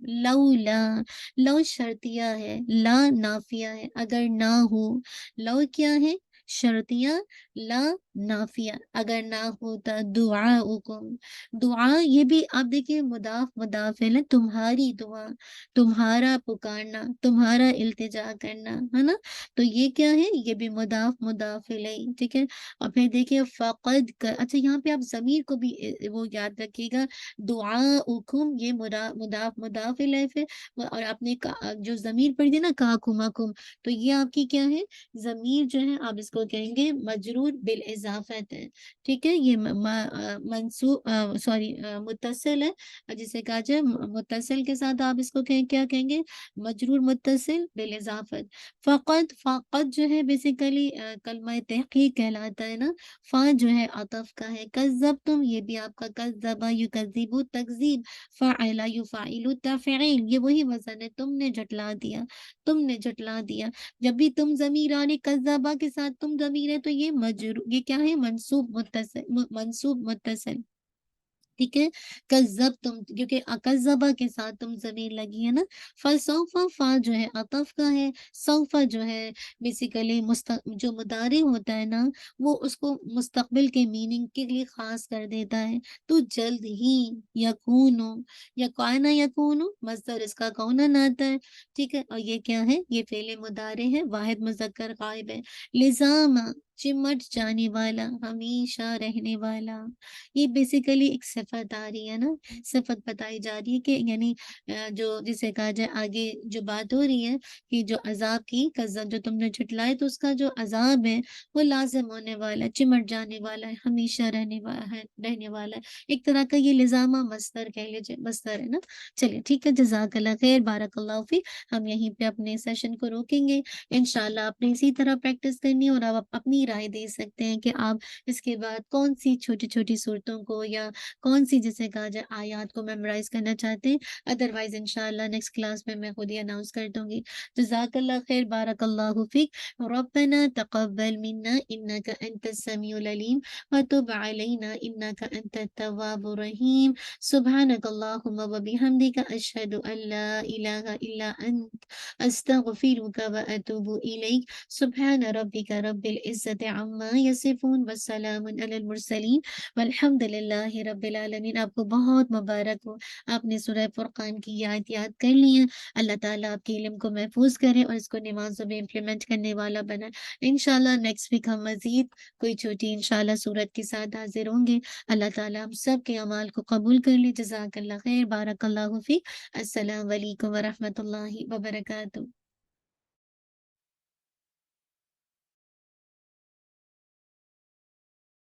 Speaker 2: लौला लौ शर्तिया है, ला नाफिया है, अगर ना हो, लौ क्या है? शर्तिया, ला नाफिया, अगर ना होता दुआउकुम, दुआ ये भी आप देखिए मुदाफ है ना, तुम्हारी दुआ, तुम्हारा पुकारना, तुम्हारा इल्तिजा करना, है ना? तो ये क्या है? ये भी मुदाफ इलैह, ठीक है? और फिर देखिए फ़क़द क अच्छा यहाँ पे आप ज़मीर को भी वो याद रखिएगा, दुआउकुम ये मुदाफ इलैह है और आपने जो ज़मीर पढ़ी थी ना काकुमाकुम, तो ये आपकी क्या है? ज़मीर जो है आप इसको कहेंगे मजरूर बिल इज़ाफ़त है, ठीक है? ये सॉरी मुत्तसिल है जिसे कहा जाए मुत्तसिल के साथ आप इसको क्या कहेंगे? मजरूर मुत्तसिल बिल इज़ाफ़त। फ़क़द जो है बेसिकली कलमा तहक़ीक़ कहलाता है ना, फ़ा जो है अतफ़ का है, कज़्ज़बतुम ये भी आपका कज़्ज़बा युकज़्ज़िबु तकज़ीब, फ़अला युफ़अिलु तफ़ईल ये वही वज़न है, तुमने झुठला दिया। जब भी तुम ज़मीर आने कज़्ज़बा के साथ तुम ज़मीर है तो ये क्या है? मंसूब मुत्तसिल। ठीक है? कज़्ज़बतुम क्योंकि कज़्ज़बा के साथ तुम ज़मीर लगी है ना, फ़सौफ़ा फ़ा जो है अतफ़ का है, सौफ़ा जो है बेसिकली जो मुदारिअ होता है ना, वो उसको मुस्तक़बिल के मीनिंग के लिए ख़ास कर देता है। तो जल्द ही यकूनु या काना यकूनु मज़दर इसका कौनन आता है, ठीक है? और ये क्या है? ये फ़ेल मुदारिअ है, वाहिद मुज़क्कर ग़ाइब है। लिज़ामा चिमट जाने वाला, हमेशा रहने वाला। ये बेसिकली एक सिफ़त आ रही है ना, सिफ़त बताई जा रही है कि यानी जो जिसे कहा जाए आगे जो बात हो रही है कि जो अज़ाब की कज़्ज़ब जो तुमने झुटलाए तो उसका जो अज़ाब है वो लाज़िम होने वाला है, चिमट जाने वाला है, हमेशा रहने वाला है। एक तरह का ये लिज़ामा मस्दर कह लीजिए, मस्दर है ना? चलिए ठीक है, जज़ाकल्लाह ख़ैर, बारकल्लाहु फ़ीक। हम यहीं पे अपने सेशन को रोकेंगे। इंशाअल्लाह आपने इसी तरह प्रैक्टिस करनी है और आप अपनी राय दे सकते हैं कि आप इसके बाद कौन-सी छोटी-छोटी सूरतों को या कौन-सी जिसे कहा जाए आयत को मेमोराइज़ करना चाहते हैं। अदरवाइज़ इंशाअल्लाह नेक्स्ट क्लास में मैं खुद ही अनाउंस कर दूँगी। जज़ाकल्लाह खैर, बारकल्लाहु फ़ीक। रब्बना तक़ब्बल मिन्ना इन्नका अंतस समीउल अलीम व तुब अलैना इन्नका अंतत तव्वाबुर रहीम। सुब्हानकल्लाहुम्मा व बिहम्दिका अशहदु अन ला इलाहा इल्ला अंत अस्तगफिरुका व अतूबु इलैक। सुब्हान रब्बिका रब्बिल इज़्ज़ति अम्मा यसिफ़ून व सलामुन अलल मुरसलीन वल्हम्दुलिल्लाहि रब्बिल आलमीन। आपको बहुत मुबारक हो, आपने सूरह फुरक़ान की ये आयत याद कर ली है। अल्लाह ताला आपके इल्म को महफ़ूज़ करे और इसको नमाज़ों में इम्प्लीमेंट करने वाला बनाए। इंशाअल्लाह नेक्स्ट वीक हम मज़ीद कोई छोटी इंशाअल्लाह सूरत के साथ हाज़िर होंगे। अल्लाह ताला हम सब के अमाल को कबूल कर ले। जज़ाकल्लाह खैर, बारकल्लाहु फ़ीक। अस्सलामु अलैकुम व रहमतुल्लाहि व बरकातुहू।